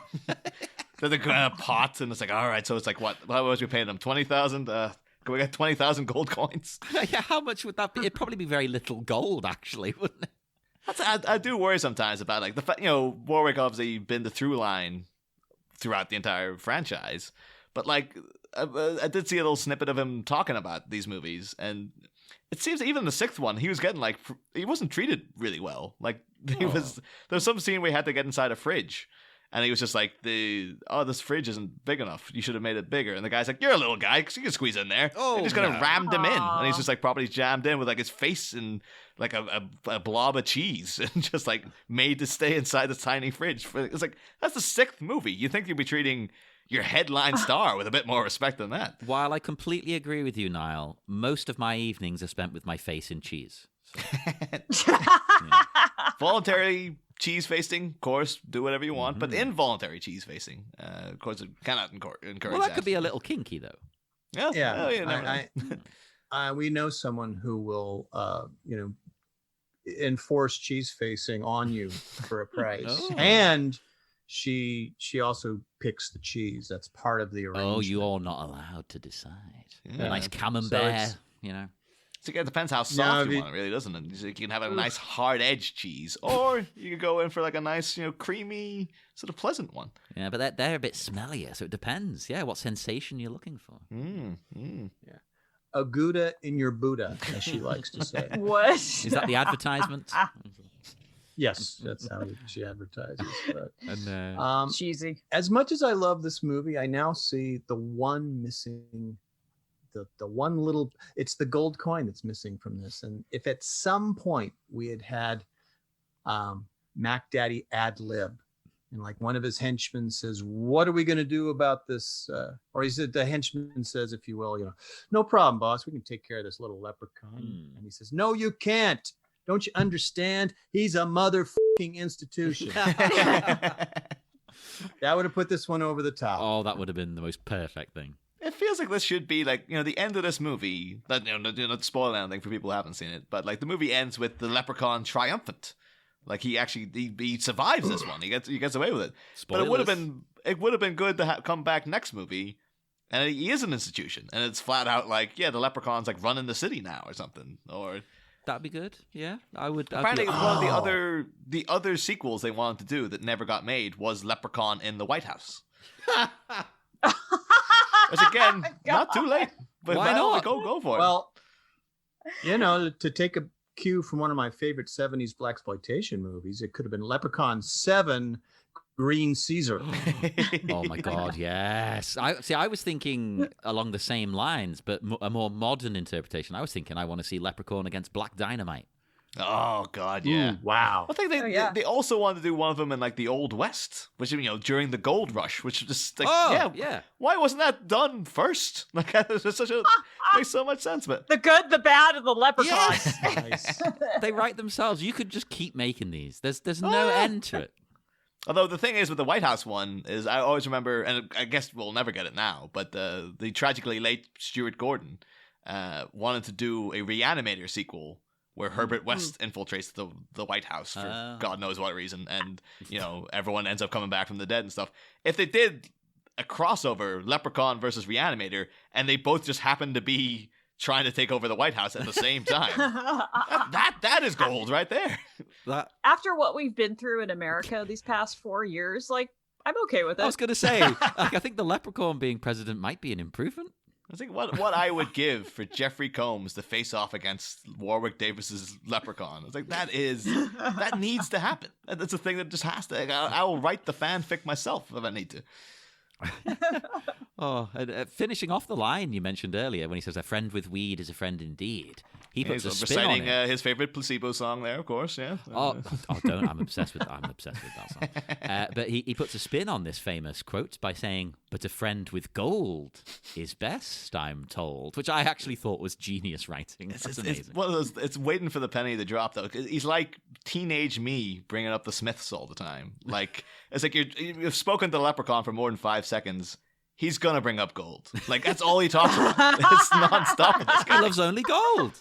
They're the pot, and it's like, all right, so it's like, what? How was we paying them? 20,000? Can we get 20,000 gold coins? Yeah, how much would that be? It'd probably be very little gold, actually, wouldn't it? I do worry sometimes about, like, the fact, Warwick obviously been the through line throughout the entire franchise, but, like, I did see a little snippet of him talking about these movies, and it seems that even the 6th one, he was getting, like, he wasn't treated really well. Like, there was some scene where he had to get inside a fridge, and he was just like, this fridge isn't big enough. You should have made it bigger. And the guy's like, you're a little guy, so you can squeeze in there. Oh, and he's kind of rammed him in. And he's just like probably jammed in with like his face in like a blob of cheese and just like made to stay inside this tiny fridge. It's like, that's the 6th movie. You think you'd be treating your headline star with a bit more respect than that. While I completely agree with you, Niall, most of my evenings are spent with my face in cheese. So. Voluntary cheese facing, of course, do whatever you want, but involuntary cheese facing, of course, it cannot encourage Well, that could be a little kinky, though. Yeah. We know someone who will, enforce cheese facing on you for a price, and she also picks the cheese. That's part of the arrangement. Oh, you're not allowed to decide. Yeah. A nice camembert, So it depends how soft you want it, really, doesn't it? You can have a nice hard edge cheese, or you could go in for like a nice, creamy, sort of pleasant one. Yeah, but they're a bit smellier, so it depends. Yeah, what sensation you're looking for. Yeah, a Gouda in your Buddha, as she likes to say. What is that? The advertisement? Yes, that's how she advertises. But, and, cheesy. As much as I love this movie, I now see the one missing. The one little, it's the gold coin that's missing from this. And if at some point we had Mac Daddy ad lib, and like one of his henchmen says, what are we going to do about this? Or he said, the henchman says, if you will, no problem, boss. We can take care of this little leprechaun. And he says, no, you can't. Don't you understand? He's a motherfucking institution. That would have put this one over the top. Oh, that would have been the most perfect thing. It feels like this should be like, the end of this movie. Not spoil anything for people who haven't seen it, but like the movie ends with the leprechaun triumphant. Like he survives this one. He gets away with it. Spoilers. But it would have been good to come back next movie, and he is an institution, and it's flat out like, the leprechaun's like running the city now or something. Or that'd be good. Yeah, I would. Apparently, one of the other sequels they wanted to do that never got made was Leprechaun in the White House. Which again, not too late. But why not? Go for it. Well, to take a cue from one of my favorite 70s blaxploitation movies, it could have been Leprechaun 7, Green Caesar. Oh my God, yes. I was thinking along the same lines, but a more modern interpretation. I was thinking I want to see Leprechaun against Black Dynamite. Oh God, yeah. Ooh, wow. I think they also wanted to do one of them in like the Old West, which during the Gold Rush, which just like yeah. Why wasn't that done first? Like it's just makes so much sense. But the good, the bad, and the leprechaun. Yes. Nice. They write themselves. You could just keep making these. There's no end to it. Although the thing is with the White House one is I always remember, and I guess we'll never get it now, but the tragically late Stuart Gordon wanted to do a Reanimator sequel where Herbert West infiltrates the White House for God knows what reason, and everyone ends up coming back from the dead and stuff. If they did a crossover, Leprechaun versus Reanimator, and they both just happen to be trying to take over the White House at the same time, that is gold right there. After what we've been through in America these past 4 years, like I'm okay with it. I was going to say, I think the Leprechaun being president might be an improvement. I think what I would give for Jeffrey Combs to face off against Warwick Davis's Leprechaun. I was like, that needs to happen. That's a thing that just has to. I will write the fanfic myself if I need to. Finishing off the line you mentioned earlier when he says, "A friend with weed is a friend indeed." He puts a spin on it. His favorite Placebo song there, of course. Yeah. Don't! I'm obsessed with that song. But he puts a spin on this famous quote by saying, "But a friend with gold is best, I'm told," which I actually thought was genius writing. That's amazing. It's one of those. It's waiting for the penny to drop though. He's like teenage me bringing up the Smiths all the time. Like it's like you've spoken to the Leprechaun for more than 5 seconds. He's gonna bring up gold. Like that's all he talks about. It's nonstop with this guy. He loves only gold.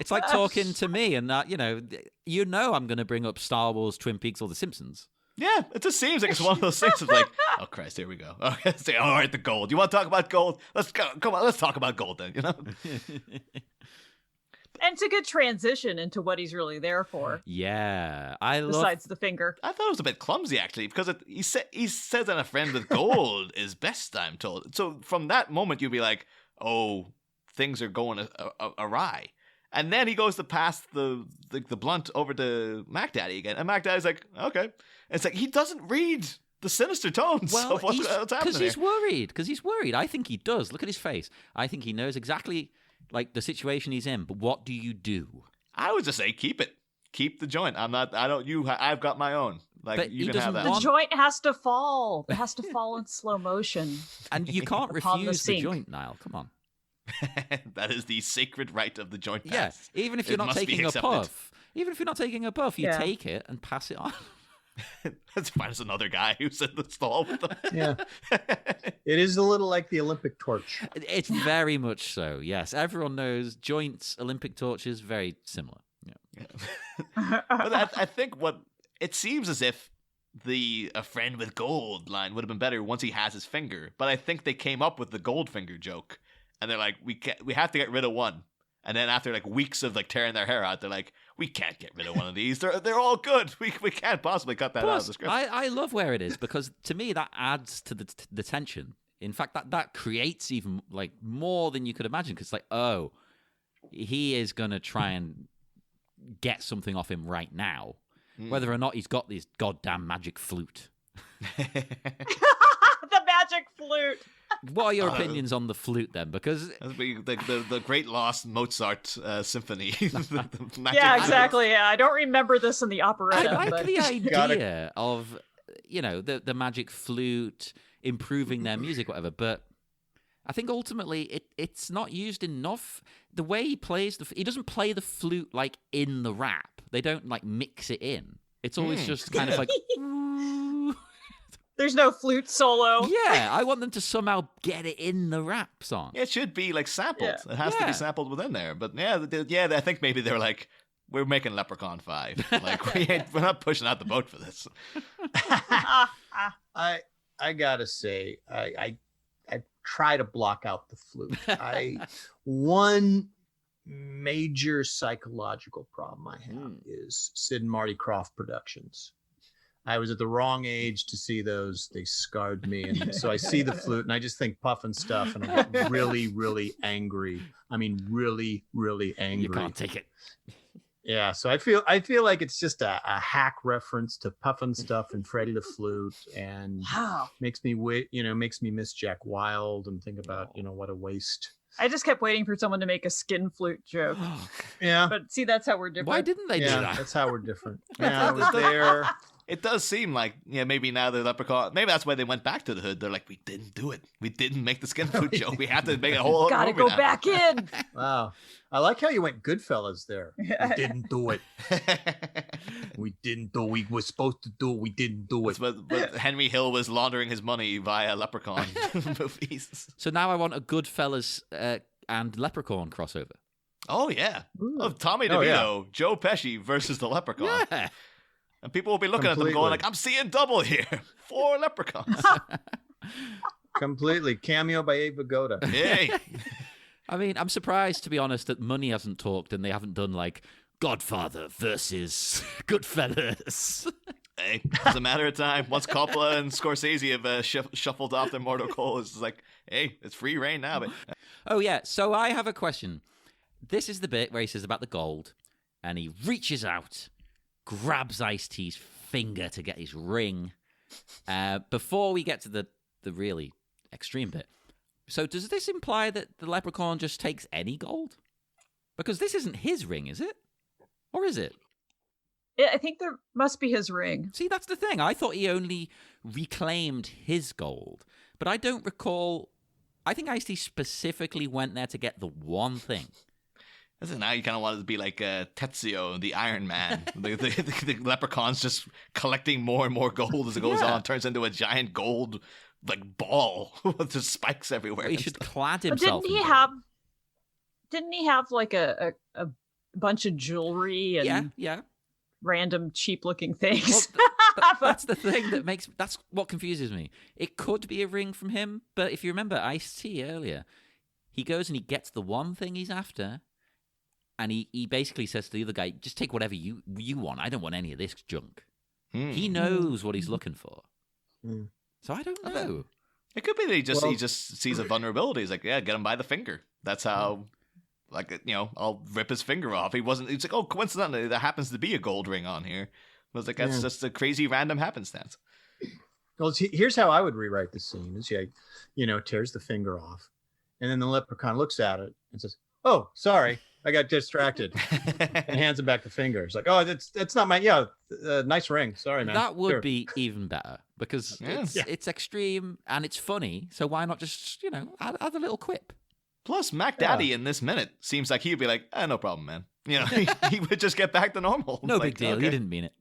It's like talking to me, and I'm going to bring up Star Wars, Twin Peaks, or The Simpsons. Yeah, it just seems like it's one of those things. It's like, oh Christ, here we go. Okay, say, all right, the gold. You want to talk about gold? Let's go. Come on, let's talk about gold then. And it's a good transition into what he's really there for. Yeah, besides the finger. I thought it was a bit clumsy actually, because he says that a friend with gold is best, I'm told. So from that moment, you'd be like, oh, things are going awry. And then he goes to pass the blunt over to Mac Daddy again, and Mac Daddy's like, okay. And it's like he doesn't read the sinister tones of what's happening. Because he's worried. I think he does. Look at his face. I think he knows exactly like the situation he's in. But what do you do? I would just say keep it. Keep the joint. I've got my own. Like but you can have that. The joint has to fall. It has to fall in slow motion. And you can't refuse the joint, Niall. Come on. That is the sacred right of the joint pass. Yes, even if you're not taking a puff. Even if you're not taking a puff, you take it and pass it on. Let's find us another guy who's in the stall with them. Yeah. It is a little like the Olympic torch. It's very much so, yes. Everyone knows joints, Olympic torches, very similar. Yeah. But I think it seems as if a friend with gold line would have been better once he has his finger. But I think they came up with the gold finger joke. And they're like, we have to get rid of one. And then after like weeks of like tearing their hair out, they're like, we can't get rid of one of these. They're all good. We can't possibly cut that out of the script. I love where it is because to me that adds to the tension. In fact, that creates even like more than you could imagine. Because like, oh, he is gonna try and get something off him right now, whether or not he's got this goddamn magic flute. The magic flute. What are your opinions on the flute then? Because the great lost Mozart symphony. Yeah, exactly. Yeah, I don't remember this in the operetta. I like the idea of the magic flute improving their music, whatever. But I think ultimately it's not used enough. The way he plays he doesn't play the flute like in the rap. They don't like mix it in. It's always just kind of like. There's no flute solo. Yeah, I want them to somehow get it in the rap song. It should be like sampled. Yeah. It has to be sampled within there. But I think maybe they're like, we're making Leprechaun 5. Like we're not pushing out the boat for this. I gotta say, I try to block out the flute. One major psychological problem I have is Sid and Marty Krofft Productions. I was at the wrong age to see those. They scarred me. And so I see the flute and I just think Puffin' Stuff and I get really, really angry. I mean, really, really angry. You can't take it. Yeah. So I feel like it's just a hack reference to Puffin' Stuff and Freddie the Flute, and makes me miss Jack Wilde and think about, what a waste I just kept waiting for someone to make a skin flute joke. Yeah. But see, that's how we're different. Why didn't they do that? That's how we're different. Yeah, I was there. It does seem like, maybe now the Leprechaun, maybe that's why they went back to the hood. They're like, we didn't do it. We didn't make the skin food joke. We have to make a whole other Gotta movie go now. back in. Wow. I like how you went Goodfellas there. We didn't do it. We didn't do it. We were supposed to do it. We didn't do it. But Henry Hill was laundering his money via Leprechaun movies. So now I want a Goodfellas and Leprechaun crossover. Oh, yeah. Ooh. Of Tommy Oh, DeVito, Joe Pesci versus the Leprechaun. Yeah. And people will be looking at them going like, I'm seeing double here. 4 leprechauns. Completely. Cameo by Abe Vigoda. Yay. I mean, I'm surprised, to be honest, that money hasn't talked and they haven't done like Godfather versus Goodfellas. Hey, it's a matter of time. Once Coppola and Scorsese have shuffled off their mortal coal, it's like, hey, it's free reign now. But Oh, yeah. So I have a question. This is the bit where he says about the gold, and he reaches out, grabs Ice-T's finger to get his ring. Before we get to the really extreme bit. So does this imply that the Leprechaun just takes any gold? Because this isn't his ring, is it? Or is it? I think there must be his ring. See, that's the thing. I thought he only reclaimed his gold. But I don't recall... I think Ice-T specifically went there to get the one thing. now you kind of want it to be like Tetsuo, the Iron Man. the Leprechaun's just collecting more and more gold as it goes on. Turns into a giant gold ball with just spikes everywhere. He should clad But himself. didn't he have like a bunch of jewelry and Yeah. random cheap looking things? Well, that's the thing that's what confuses me. It could be a ring from him, but if you remember Ice-T earlier, he goes and he gets the one thing he's after, and he basically says to the other guy, just take whatever you want. I don't want any of this junk. He knows what he's looking for. So I don't know. It could be that he just sees a vulnerability. He's like, yeah, get him by the finger. That's how, I'll rip his finger off. He's like, oh, coincidentally, there happens to be a gold ring on here. I was like, that's just a crazy random happenstance. Well, here's how I would rewrite the scene: is tears the finger off, and then the Leprechaun looks at it and says, "Oh, sorry, I got distracted," and hands him back the finger. It's like, "Oh, that's not my nice ring. Sorry, man." That would be even better because it's extreme and it's funny. So why not just add a little quip? Plus, Mac Daddy in this minute seems like he'd be like, no problem, man. He would just get back to normal. No big deal. Okay. He didn't mean it.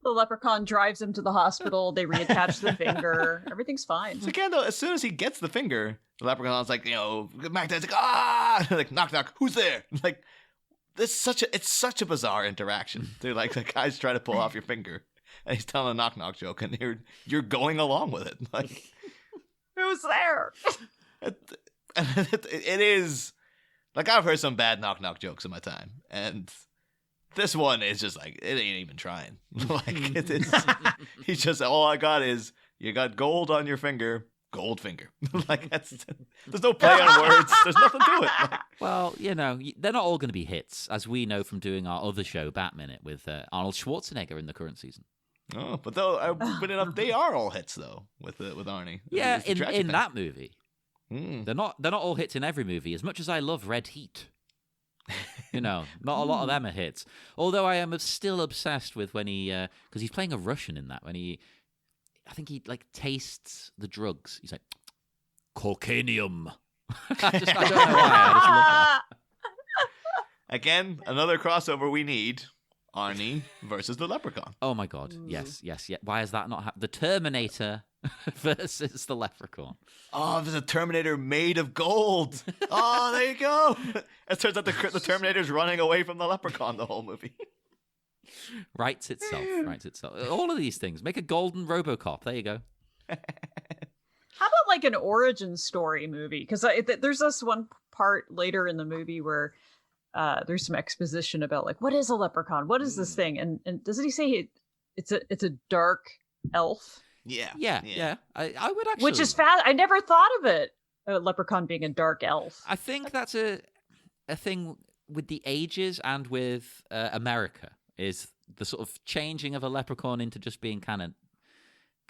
The Leprechaun drives him to the hospital. They reattach the finger. Everything's fine. So again, though, as soon as he gets the finger, the Leprechaun's like, Mac Daddy's like, ah, like knock knock, who's there? Like, it's such a bizarre interaction. They're like, the guy's trying to pull off your finger, and he's telling a knock knock joke, and you're going along with it. Like, Who's there? it is like, I've heard some bad knock knock jokes in my time, and this one is just like, it ain't even trying. Like, it's he's just, all I got is, you got gold on your finger, gold finger. Like, there's no play on words. There's nothing to it. Like, Well, they're not all going to be hits, as we know from doing our other show, Batminute, with Arnold Schwarzenegger in the current season. oh, but though, they are all hits though with Arnie. Yeah, It's the tragic in thing. that movie. They're not all hits in every movie. As much as I love Red Heat, not a lot of them are hits. Although I am still obsessed with when he, because he's playing a Russian in that. I think he tastes the drugs. He's like, cocainium. I don't know why. I just love that. Again, another crossover we need. Arnie versus the Leprechaun. Oh my God! Yes. Why is that not the Terminator versus the Leprechaun? Oh, there's a Terminator made of gold. Oh, there you go. It turns out the Terminator's running away from the Leprechaun the whole movie. Writes itself. All of these things. Make a golden RoboCop. There you go. How about like an origin story movie? Because there's this one part later in the movie where there's some exposition about like, what is a leprechaun? What is this thing? And doesn't he say it's a dark elf? Yeah. I would actually. Which is fast. I never thought of it. A leprechaun being a dark elf. I think that's a thing with the ages and with America, is the sort of changing of a leprechaun into just being kind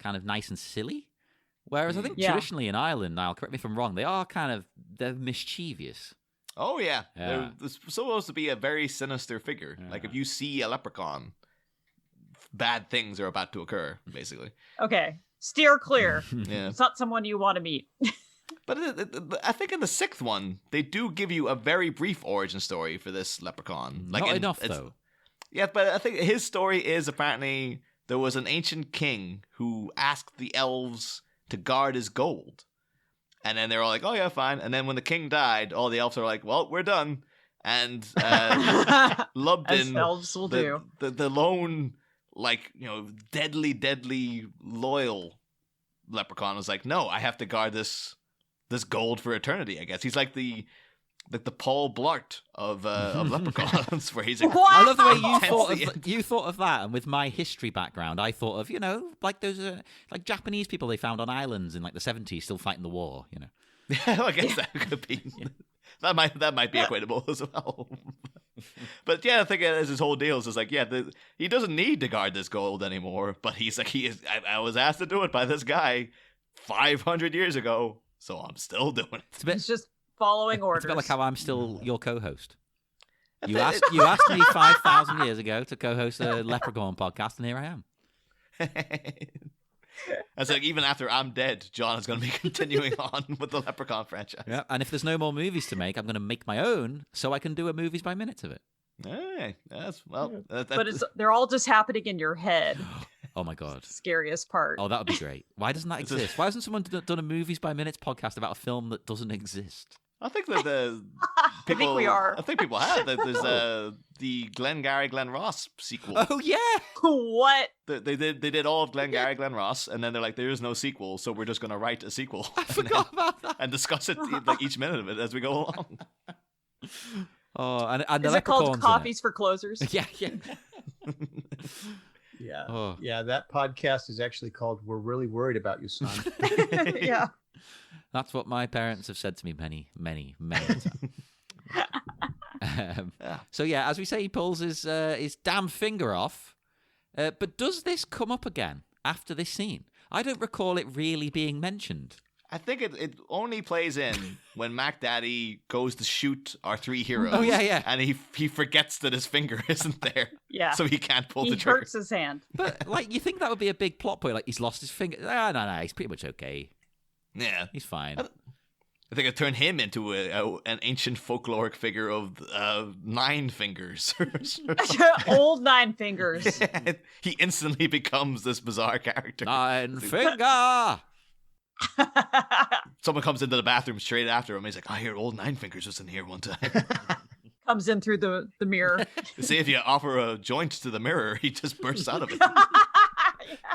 of nice and silly. Whereas I think traditionally in Ireland, Niall, correct me if I'm wrong, they're mischievous. Oh, yeah. They're supposed to be a very sinister figure. Yeah. Like, if you see a leprechaun, bad things are about to occur, basically. Okay. Steer clear. Yeah. It's not someone you want to meet. But I think in the 6th one, they do give you a very brief origin story for this leprechaun. Like, Not enough, though. Yeah, but I think his story is apparently there was an ancient king who asked the elves to guard his gold. And then they were all like, oh, yeah, fine. And then when the king died, all the elves are like, well, we're done. And Lubden, As elves will do. The lone, like, deadly loyal leprechaun was like, no, I have to guard this gold for eternity, I guess. He's like the Paul Blart of leprechauns, where he's like, I love the way you thought of that, and with my history background, I thought of like those like Japanese people they found on islands in like the 70s still fighting the war. Yeah, I guess that could be. That might be equatable as well. But yeah, I think his whole deal is just like, he doesn't need to guard this gold anymore. But he's like, I was asked to do it by this guy 500 years ago, so I'm still doing it. It's just following orders. It's a bit like how I'm still your co-host. You asked me 5,000 years ago to co-host a Leprechaun podcast, and here I am. It's like, even after I'm dead, John is going to be continuing on with the Leprechaun franchise. Yeah, and if there's no more movies to make, I'm going to make my own so I can do a movies by minutes of it. Hey, but they're all just happening in your head. Oh my God. Scariest part. Oh, that would be great. Why doesn't that exist? Why hasn't someone done a movies by minutes podcast about a film that doesn't exist? I think that people. I think we are. I think people have. There's the Glengarry Glen Ross sequel. Oh yeah. What? They did all of Glengarry Glen Ross, and then they're like, there is no sequel, so we're just gonna write a sequel. I forgot about that. And discuss it like each minute of it as we go along. Oh, and is the it called Leprechauns Coffees for Closers? Yeah. Yeah. Oh. Yeah, that podcast is actually called We're Really Worried About You, Son. Yeah. That's what my parents have said to me many times. So yeah, as we say, he pulls his damn finger off. But does this come up again after this scene? I don't recall it really being mentioned. I think it only plays in when Mac Daddy goes to shoot our 3 heroes. Oh yeah. And he forgets that his finger isn't there. Yeah. So he can't pull the He trigger. hurts his hand. But like, you think that would be a big plot point? Like, he's lost his finger. No, he's pretty much okay. Yeah. He's fine. I think I turned him into an ancient folkloric figure of 9 fingers. Old 9 fingers. He instantly becomes this bizarre character. 9 finger. Someone comes into the bathroom straight after him. He's like, I hear old 9 fingers was in here one time. Comes in through the mirror. See, if you offer a joint to the mirror, he just bursts out of it.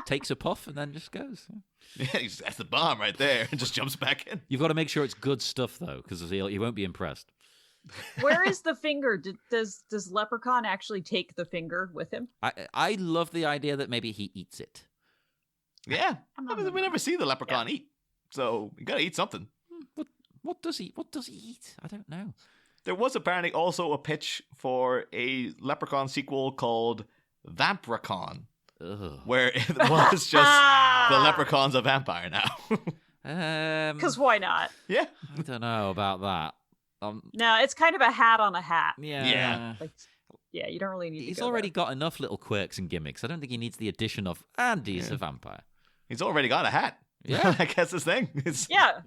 Takes a puff and then just goes. Yeah, that's the bomb right there, and just jumps back in. You've got to make sure it's good stuff though, because he won't be impressed. Where is the finger? Does Leprechaun actually take the finger with him? I love the idea that maybe he eats it. Yeah, we never see the leprechaun eat, so you gotta eat something. What does he eat? I don't know. There was apparently also a pitch for a Leprechaun sequel called Vamprechaun, where it was just the leprechaun's a vampire now. Because why not? Yeah. I don't know about that. No, it's kind of a hat on a hat. Yeah. Like, yeah, you don't really need. He's already got enough little quirks and gimmicks. I don't think he needs the addition of and he's a vampire. He's already got a hat. Yeah, I guess his thing. Yeah.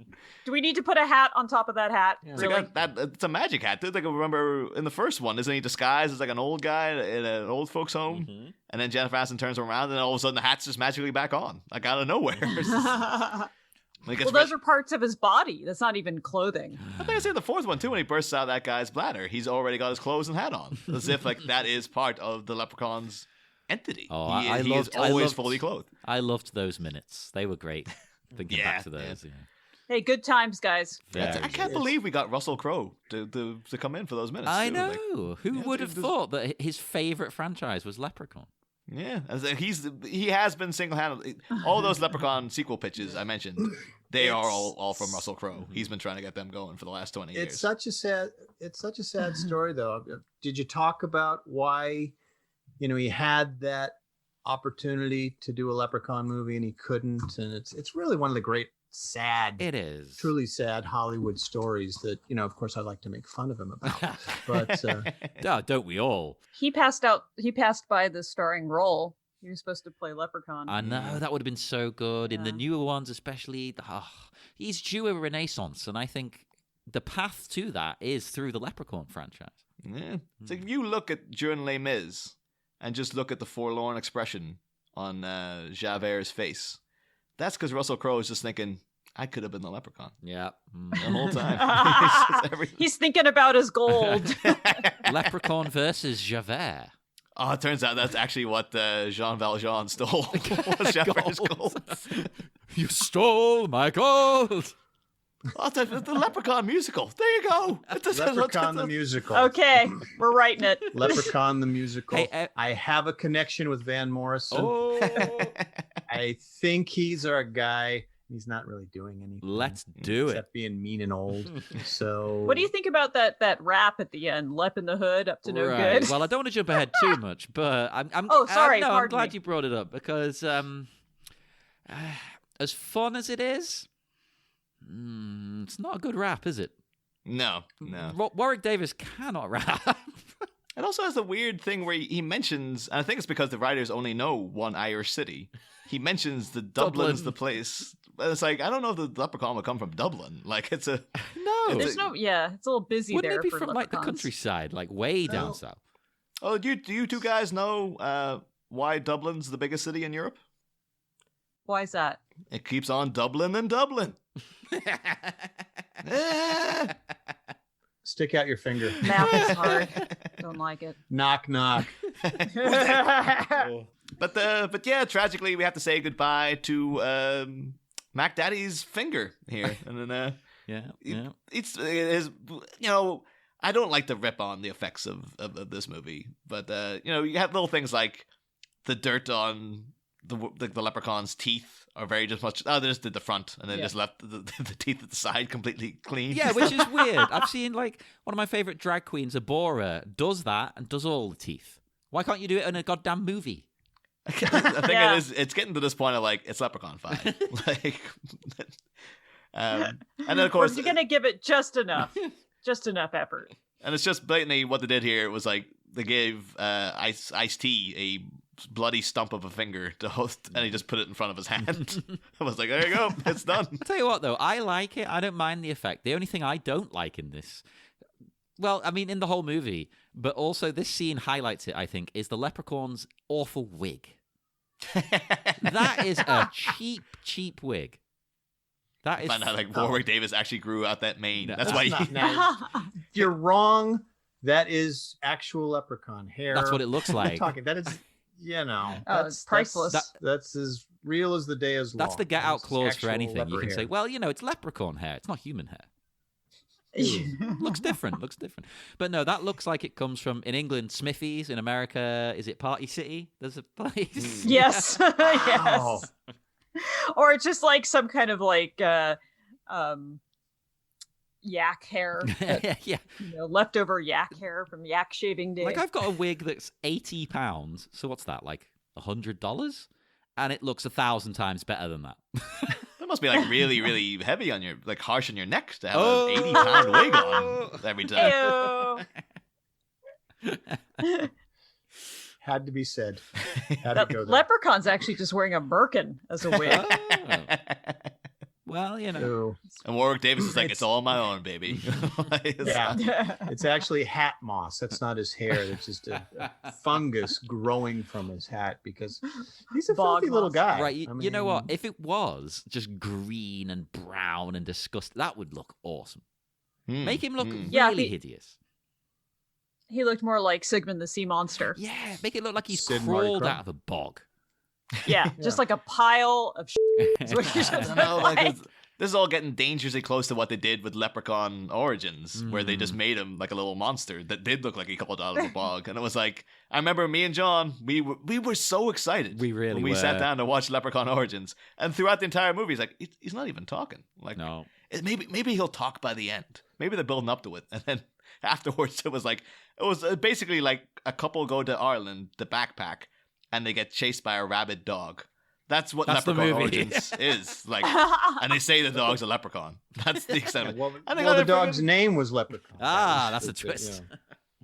Do we need to put a hat on top of that hat? Yeah. Really? It's a magic hat. Dude, like, I remember in the first one, isn't he disguised as like an old guy in an old folks' home? Mm-hmm. And then Jennifer Aniston turns him around, and all of a sudden the hat's just magically back on, like out of nowhere. Well, those are parts of his body. That's not even clothing. I think I said the fourth one too. When he bursts out that guy's bladder, he's already got his clothes and hat on, as if like that is part of the leprechaun's entity. Oh, he is always fully clothed. I loved those minutes. They were great. Thinking back to those. Yeah. Hey, good times, guys. I can't believe we got Russell Crowe to come in for those minutes. I too. know. Like, Who would have thought that his favorite franchise was Leprechaun? Yeah, he has been single-handedly. All those Leprechaun sequel pitches I mentioned, they are all from Russell Crowe. He's been trying to get them going for the last 20 years. It's such a sad story, though. Did you talk about why, he had that opportunity to do a Leprechaun movie and he couldn't, and it's really one of the great sad, It is. truly sad Hollywood stories that, you know, of course I like to make fun of him about. But Oh, don't we all? He passed by the starring role. He was supposed to play Leprechaun. I know, that would have been so good. In the Yeah. newer ones, especially, he's due a renaissance, and I think the path to that is through the Leprechaun franchise. Yeah. So if you look at during Les Mis and just look at the forlorn expression on Javert's face, that's because Russell Crowe is just thinking, I could have been the Leprechaun Yeah. the whole time. He's thinking about his gold. Leprechaun versus Javert. Oh, it turns out that's actually what Jean Valjean stole. Was Javert's gold. You stole my gold. Oh, the Leprechaun musical. There you go. Leprechaun the musical. Okay, we're writing it. Leprechaun the musical. Hey, I have a connection with Van Morrison. Oh. I think he's our guy. He's not really doing anything. Let's do it. Except being mean and old. So What do you think about that rap at the end? Lep in the hood, up to no Right. good. Well, I don't want to jump ahead too much, but I'm Oh, sorry, no, I'm pardon glad me. you brought it up because as fun as it is, it's not a good rap, is it? No. Warwick Davis cannot rap. It also has a weird thing where he mentions, and I think it's because the writers only know one Irish city. He mentions the Dublin's Dublin. the place. But it's like, I don't know if the Leprechaun would come from Dublin. Like, it's a... No. There's no, it's a little busy Wouldn't there. it be for from like the leprechauns. countryside, like way down south? Oh, do you two guys know why Dublin's the biggest city in Europe? Why is that? It keeps on Dublin and Dublin. stick out your finger. Math is hard. Don't like it. Knock, knock. But yeah, tragically, we have to say goodbye to Mac Daddy's finger here. And then Yeah. it is, you know, I don't like to rip on the effects of this movie, but you know, you have little things like the dirt on the leprechaun's teeth are very just much. Oh, they just did the front and then just left the teeth at the side completely clean. Yeah, which is weird. I've seen like one of my favorite drag queens, Abora, does that and does all the teeth. Why can't you do it in a goddamn movie? I think it's getting to this point of like, it's Leprechaun 5. Like, and then of course, you're gonna give it just enough effort. And it's just blatantly what they did here was like they gave Ice-T a bloody stump of a finger to host, and he just put it in front of his hand. I was like, there you go, it's done. I'll tell you what though, I like it. I don't mind the effect. The only thing I don't like in this, well, I mean in the whole movie, but also this scene highlights it, I think, is the leprechaun's awful wig. That is a cheap wig. That is Find out like Warwick Davis actually grew out that mane. No, That's why You're wrong. That is actual leprechaun hair. That's what it looks like. That is, you know, It's priceless. That's as real as the day is long. That's the get out This is clause for actual anything. You leper can hair. say, well, you know, it's leprechaun hair. It's not human hair. Looks different. But no, that looks like it comes from, in England, Smithy's. In America, is it Party City? There's a place. Yes. Yes. Or it's just like some kind of like yak hair. Yeah. You know, leftover yak hair from yak shaving day. Like I've got a wig that's £80. So what's that? Like $100? And it looks 1,000 times better than that. that must be like really, really heavy on your, like harsh on your neck to have an 80-pound wig on every time. Ew. Had to be said. Had to That go there. leprechaun's actually just wearing a merkin as a wig. Oh. Well, you know. Ew. And Warwick Davis is like, it's all my own, baby. Yeah. It's actually hat moss. That's not his hair. It's just a fungus growing from his hat because he's a Bog filthy little moss. guy. Right, I you know what? mean, If it was just green and brown and disgusting, that would look awesome. Make him look Yeah, really hideous. He looked more like Sigmund the Sea Monster. Yeah, make it look like he's Sid crawled Marty out of a bog. Yeah, just like a pile of shit. is what you should I don't know, look like. this is all getting dangerously close to what they did with Leprechaun Origins, where they just made him like a little monster that did look like he crawled out of a bog. And it was like, I remember me and John, we were so excited. We really when we were. sat down to watch Leprechaun Origins. And throughout the entire movie, he's like, he's not even talking. Like, No. maybe he'll talk by the end. Maybe they're building up to it. And then afterwards, it was basically like a couple go to Ireland to backpack. and they get chased by a rabid dog. That's what That's the Leprechaun movie. Origins is like. And they say the dog's a leprechaun. That's the extent of it. Well, And they well, got the it dog's friggin- name was Leprechaun. Ah, That that's was a twist.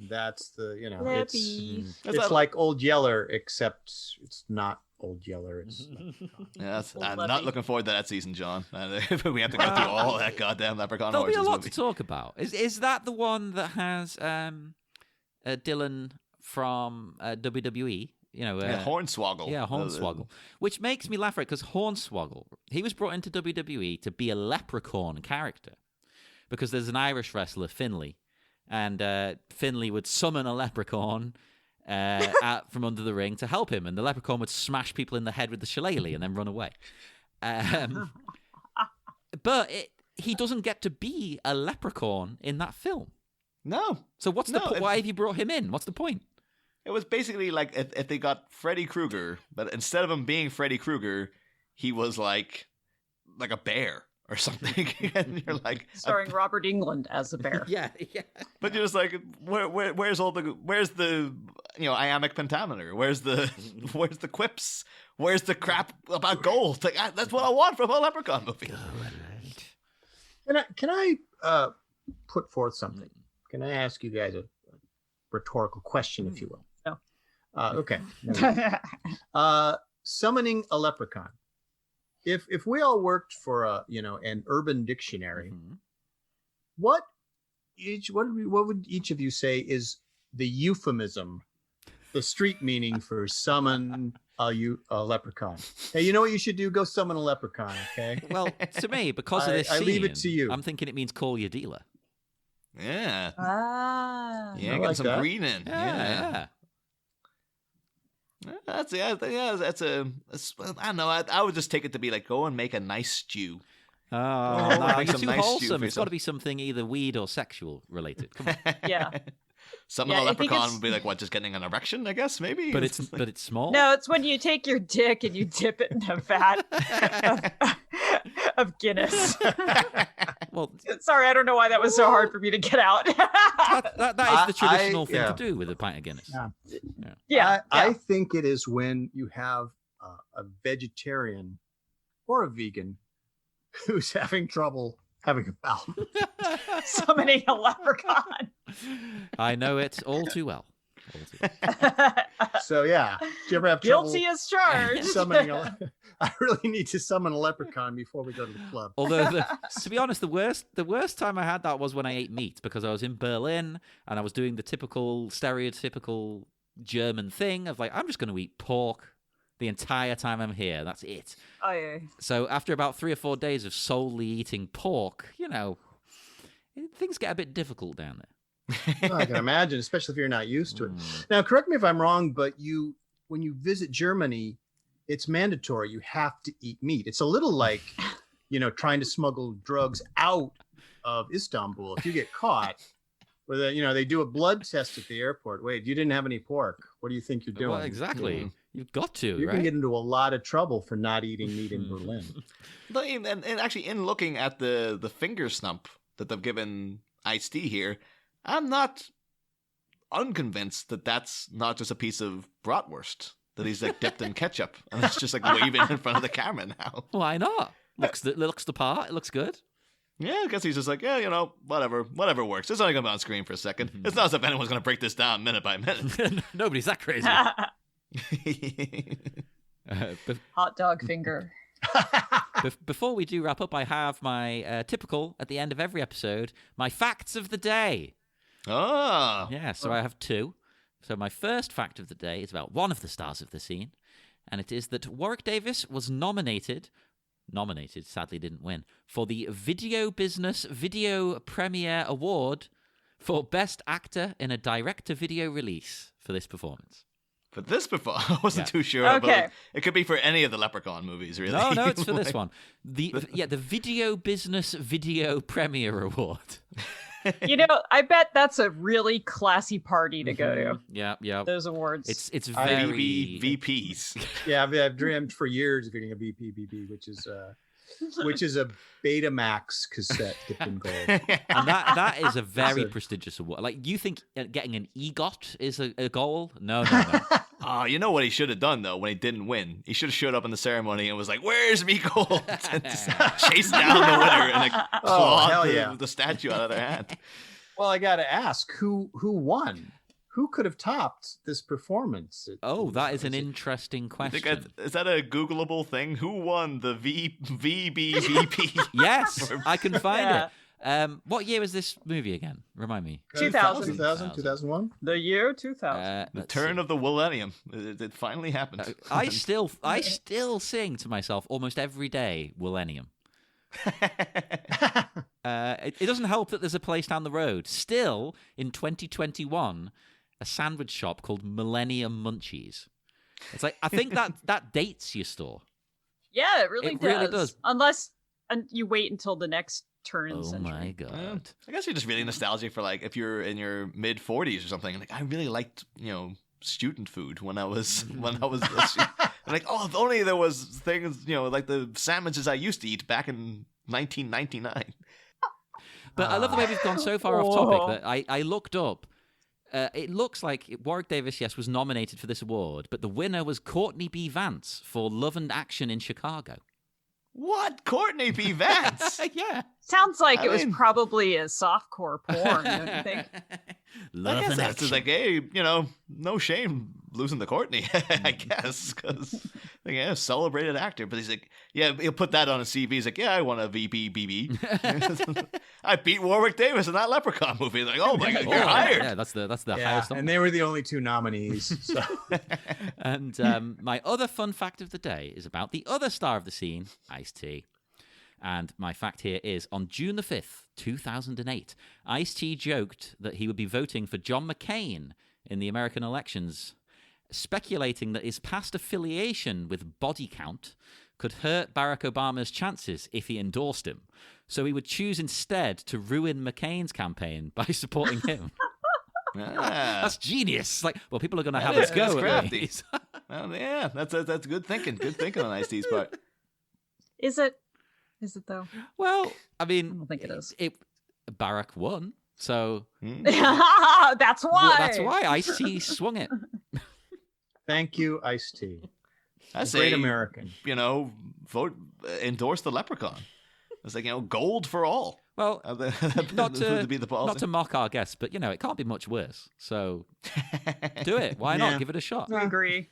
That's the, Leppy. Is it's that- like Old Yeller, except it's not Old Yeller. It's Yes, Old I'm Leppy. not looking forward to that season, John. We have to go through all that goddamn Leprechaun There'll be a Origins lot movie. to talk about. Is that the one that has Dylan from WWE? You know, Yeah, Hornswoggle. Yeah, Hornswoggle. Which makes me laugh, right? Because Hornswoggle, he was brought into WWE to be a leprechaun character. Because there's an Irish wrestler, Finlay, and Finlay would summon a leprechaun from under the ring to help him, and the leprechaun would smash people in the head with the shillelagh and then run away. But he doesn't get to be a leprechaun in that film. No. So what's the point? Why have you brought him in? What's the point? It was basically like if they got Freddy Krueger, but instead of him being Freddy Krueger, he was like a bear or something. And you're like, Starring Robert Englund as a bear. Yeah. but you're just like, where's the iambic pentameter? Where's the quips? Where's the crap about gold? Like that's what I want from a Leprechaun movie. Can I put forth something? Can I ask you guys a rhetorical question, if you will? No. Okay. Summoning a leprechaun. If we all worked for an urban dictionary, what would each of you say is the euphemism, the street meaning for summon a leprechaun? Hey, you know what you should do? Go summon a leprechaun, okay? Well, to me, because of this I leave it scene, to you. I'm thinking it means call your dealer. Yeah. Ah. Yeah, I get like some that. green in. Yeah. That's I don't know. I would just take it to be like, go and make a nice stew. Oh, Oh, no, make you're some too nice stew wholesome. for It's got to yourself. be something either weed or sexual related. Come on. Yeah. Some Yeah, of the I think leprechaun it's- would be like, what, just getting an erection, I guess, maybe? But it's small. No, it's when you take your dick and you dip it in a vat of Guinness. Well, Sorry, I don't know why that was so hard for me to get out. that is the traditional thing yeah. to do with a pint of Guinness. Yeah. Yeah. I think it is when you have a vegetarian or a vegan who's having trouble having a bowel. Summoning a leprechaun. I know it all too well. All too well. So yeah, do you ever have trouble Guilty as charged. summoning I really need to summon a leprechaun before we go to the club. Although, to be honest, the worst time I had that was when I ate meat, because I was in Berlin and I was doing the stereotypical German thing of like, I'm just going to eat pork the entire time I'm here. That's it. Oh, yeah. So after about 3 or 4 days of solely eating pork, things get a bit difficult down there. I can imagine, especially if you're not used to it. Now, correct me if I'm wrong, but when you visit Germany, it's mandatory. You have to eat meat. It's a little like, trying to smuggle drugs out of Istanbul. If you get caught, they do a blood test at the airport. Wait, you didn't have any pork. What do you think you're doing? Well, exactly. You've got to, You right? can get into a lot of trouble for not eating meat in Berlin. And actually, in looking at the finger snump that they've given Ice-T here, I'm not unconvinced that that's not just a piece of bratwurst that he's like dipped in ketchup and it's just like waving in front of the camera now. Why not? Looks the part. It looks good. Yeah, I guess he's just like, yeah, whatever works. It's only gonna be on screen for a second. It's not as if anyone's gonna break this down minute by minute. Nobody's that crazy. Hot dog finger. Before we do wrap up, I have my typical, at the end of every episode, my facts of the day. Oh. Yeah, so I have 2. So my first fact of the day is about one of the stars of the scene, and it is that Warwick Davis was nominated, sadly didn't win, for the Video Business Video Premiere Award for Best Actor in a Direct-to-Video release for this performance. For this before, I wasn't too sure. Okay. But like, it could be for any of the Leprechaun movies, really. No, it's for this one. The Video Business Video Premiere Award. I bet that's a really classy party to go to. Yeah. Those awards. It's very VPs. Yeah, I've dreamed for years of getting a BPBB, which is a Betamax cassette dipped in gold. and that is a very So- prestigious award. Like, you think getting an EGOT is a goal? No. Oh, you know what he should have done, though, when he didn't win? He should have showed up in the ceremony and was like, "Where's me gold?" and just chased down the winner and clawed the statue out of their hand. Well, I got to ask, who won? Who could have topped this performance? That is an interesting question. Is that a Googleable thing? Who won the VBVP? Yes, I can find it. What year was this movie again? Remind me. 2001? The year 2000. The turn of the millennium. It finally happened. I still sing to myself almost every day, millennium. It doesn't help that there's a place down the road, still in 2021, a sandwich shop called Millennium Munchies. It's like, I think that dates your store. Yeah, it really does. Unless you wait until the next turn in the Oh century. my god! I guess you're just really nostalgic for like if you're in your mid 40s or something. Like I really liked student food when I was like, oh, if only there was things like the sandwiches I used to eat back in 1999. But I love the way we've gone so far off topic that I looked up. It looks like Warwick Davis, yes, was nominated for this award, but the winner was Courtney B. Vance for Love and Action in Chicago. What? Courtney B. Vance? Yeah. Sounds like it was probably a softcore porn, don't you think? Love and that's Action. like, hey, no shame losing to Courtney, I guess, because celebrated actor. But he's like, yeah, he'll put that on his CV. He's like, yeah, I won a VBBB. I beat Warwick Davis in that Leprechaun movie. Like, oh my god, you're hired. Yeah, that's the highest. And they were the only two nominees. So. And my other fun fact of the day is about the other star of the scene, Ice-T. And my fact here is, on June the 5th, 2008, Ice-T joked that he would be voting for John McCain in the American elections, speculating that his past affiliation with Body Count could hurt Barack Obama's chances if he endorsed him. So he would choose instead to ruin McCain's campaign by supporting him. That's genius. Like, well, people are going to have us go at these. Well, yeah, that's good thinking. Good thinking on Ice-T's part. Is it though? Well, I mean, I don't think it is. Barack won, so that's why. That's why Ice-T swung it. Thank you, Ice-T. I say, great American. Vote, endorse the Leprechaun. It's like gold for all. Well, not to to mock our guests, but it can't be much worse. So do it. Why not? Give it a shot. I agree.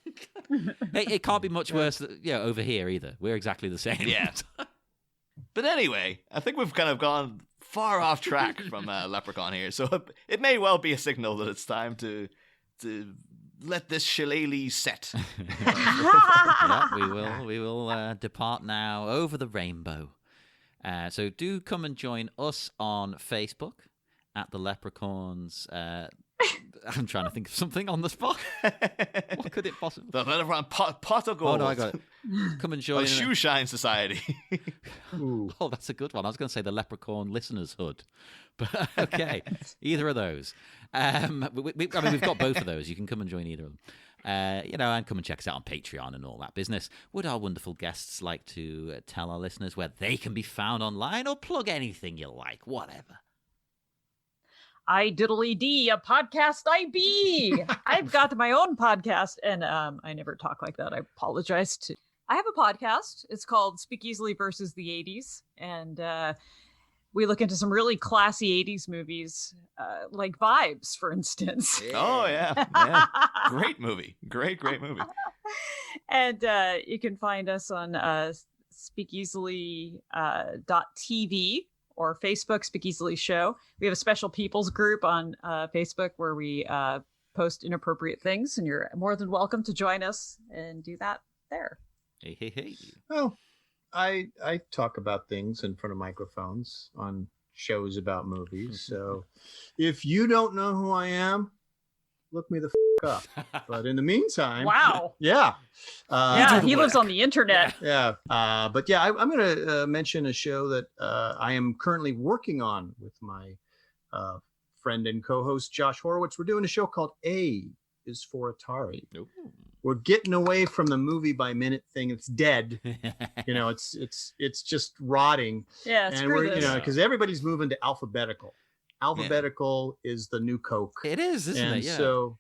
It can't be much worse over here either. We're exactly the same. Yeah. But anyway, I think we've kind of gone far off track from Leprechaun here. So it may well be a signal that it's time to let this shillelagh set. Yeah, we will depart now over the rainbow. So do come and join us on Facebook at the Leprechauns. I'm trying to think of something on the spot. What could it possibly be? The Leprechaun pot of gold. Oh, no, I got it. Come and join. Shoe Shine Society. Oh, that's a good one. I was going to say the Leprechaun Listeners Hood. But okay, either of those. We've got both of those. You can come and join either of them. And come and check us out on Patreon and all that business. Would our wonderful guests like to tell our listeners where they can be found online, or plug anything you like, whatever? I diddly dee, a podcast I be. I've got my own podcast, and I never talk like that. I apologize. I have a podcast. It's called Speak Easily versus the 80s, and we look into some really classy 80s movies, like Vibes, for instance. Oh, yeah. Great movie. Great movie. And you can find us on speakeasily.tv or Facebook, Speak Easily Show. We have a special people's group on Facebook where we post inappropriate things, and you're more than welcome to join us and do that there. Hey. Well, I talk about things in front of microphones on shows about movies. So if you don't know who I am, look me the up. But in the meantime, wow. Yeah. He lives on the internet. Yeah. But yeah, I'm going to mention a show that I am currently working on with my friend and co-host Josh Horowitz. We're doing a show called A is for Atari. Ooh. We're getting away from the movie by minute thing. It's dead. It's just rotting. Yeah, and we're because everybody's moving to alphabetical. Alphabetical is the new Coke. It is, isn't it? Yeah. So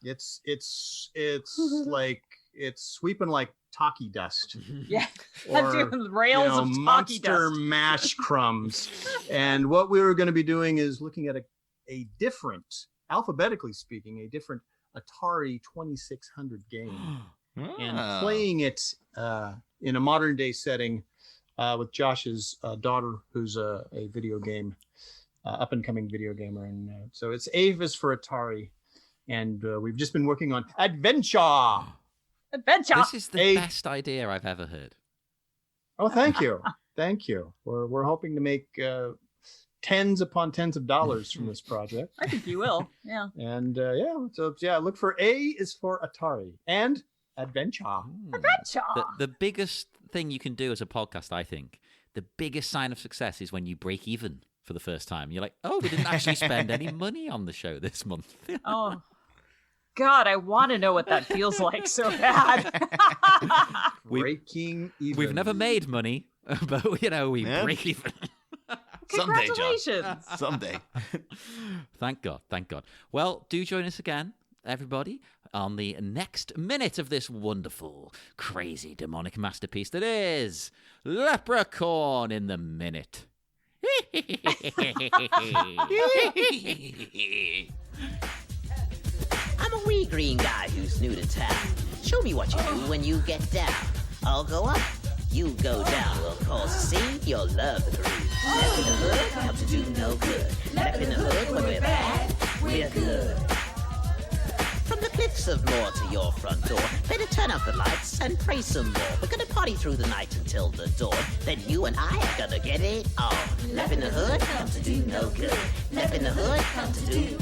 It's like it's sweeping like talkie dust. Yeah, Or, doing rails of talkie monster dust. mash crumbs. And what we were going to be doing is looking at a different, alphabetically speaking, a different Atari 2600 game and playing it in a modern day setting with Josh's daughter, who's a video game, up and coming video gamer. And so it's Avis for Atari. And we've just been working on Adventure. Adventure. This is the best idea I've ever heard. Oh, thank you. Thank you. We're hoping to make tens upon tens of dollars from this project. I think you will. Yeah. And look for A is for Atari and Adventure. Adventure. The biggest thing you can do as a podcast, I think, the biggest sign of success is when you break even for the first time. You're like, oh, we didn't actually spend any money on the show this month. Oh, God, I want to know what that feels like so bad. Breaking even. We've never made money, but, we break even. Someday, John. Congratulations. Someday. Thank God. Well, do join us again, everybody, on the next minute of this wonderful, crazy, demonic masterpiece that is Leprechaun in the Minute. I'm a wee green guy who's new to town. Show me what you do when you get down. I'll go up, you go down. We'll cause a scene, you'll love the groove. Left in the hood, come to do no good. Left in the hood, when we're bad, we're good. From the cliffs of Moor to your front door, better turn out the lights and pray some more. We're gonna party through the night until the dawn. Then you and I are gonna get it on. Left in the hood, come to do no good. Left in the hood, come to do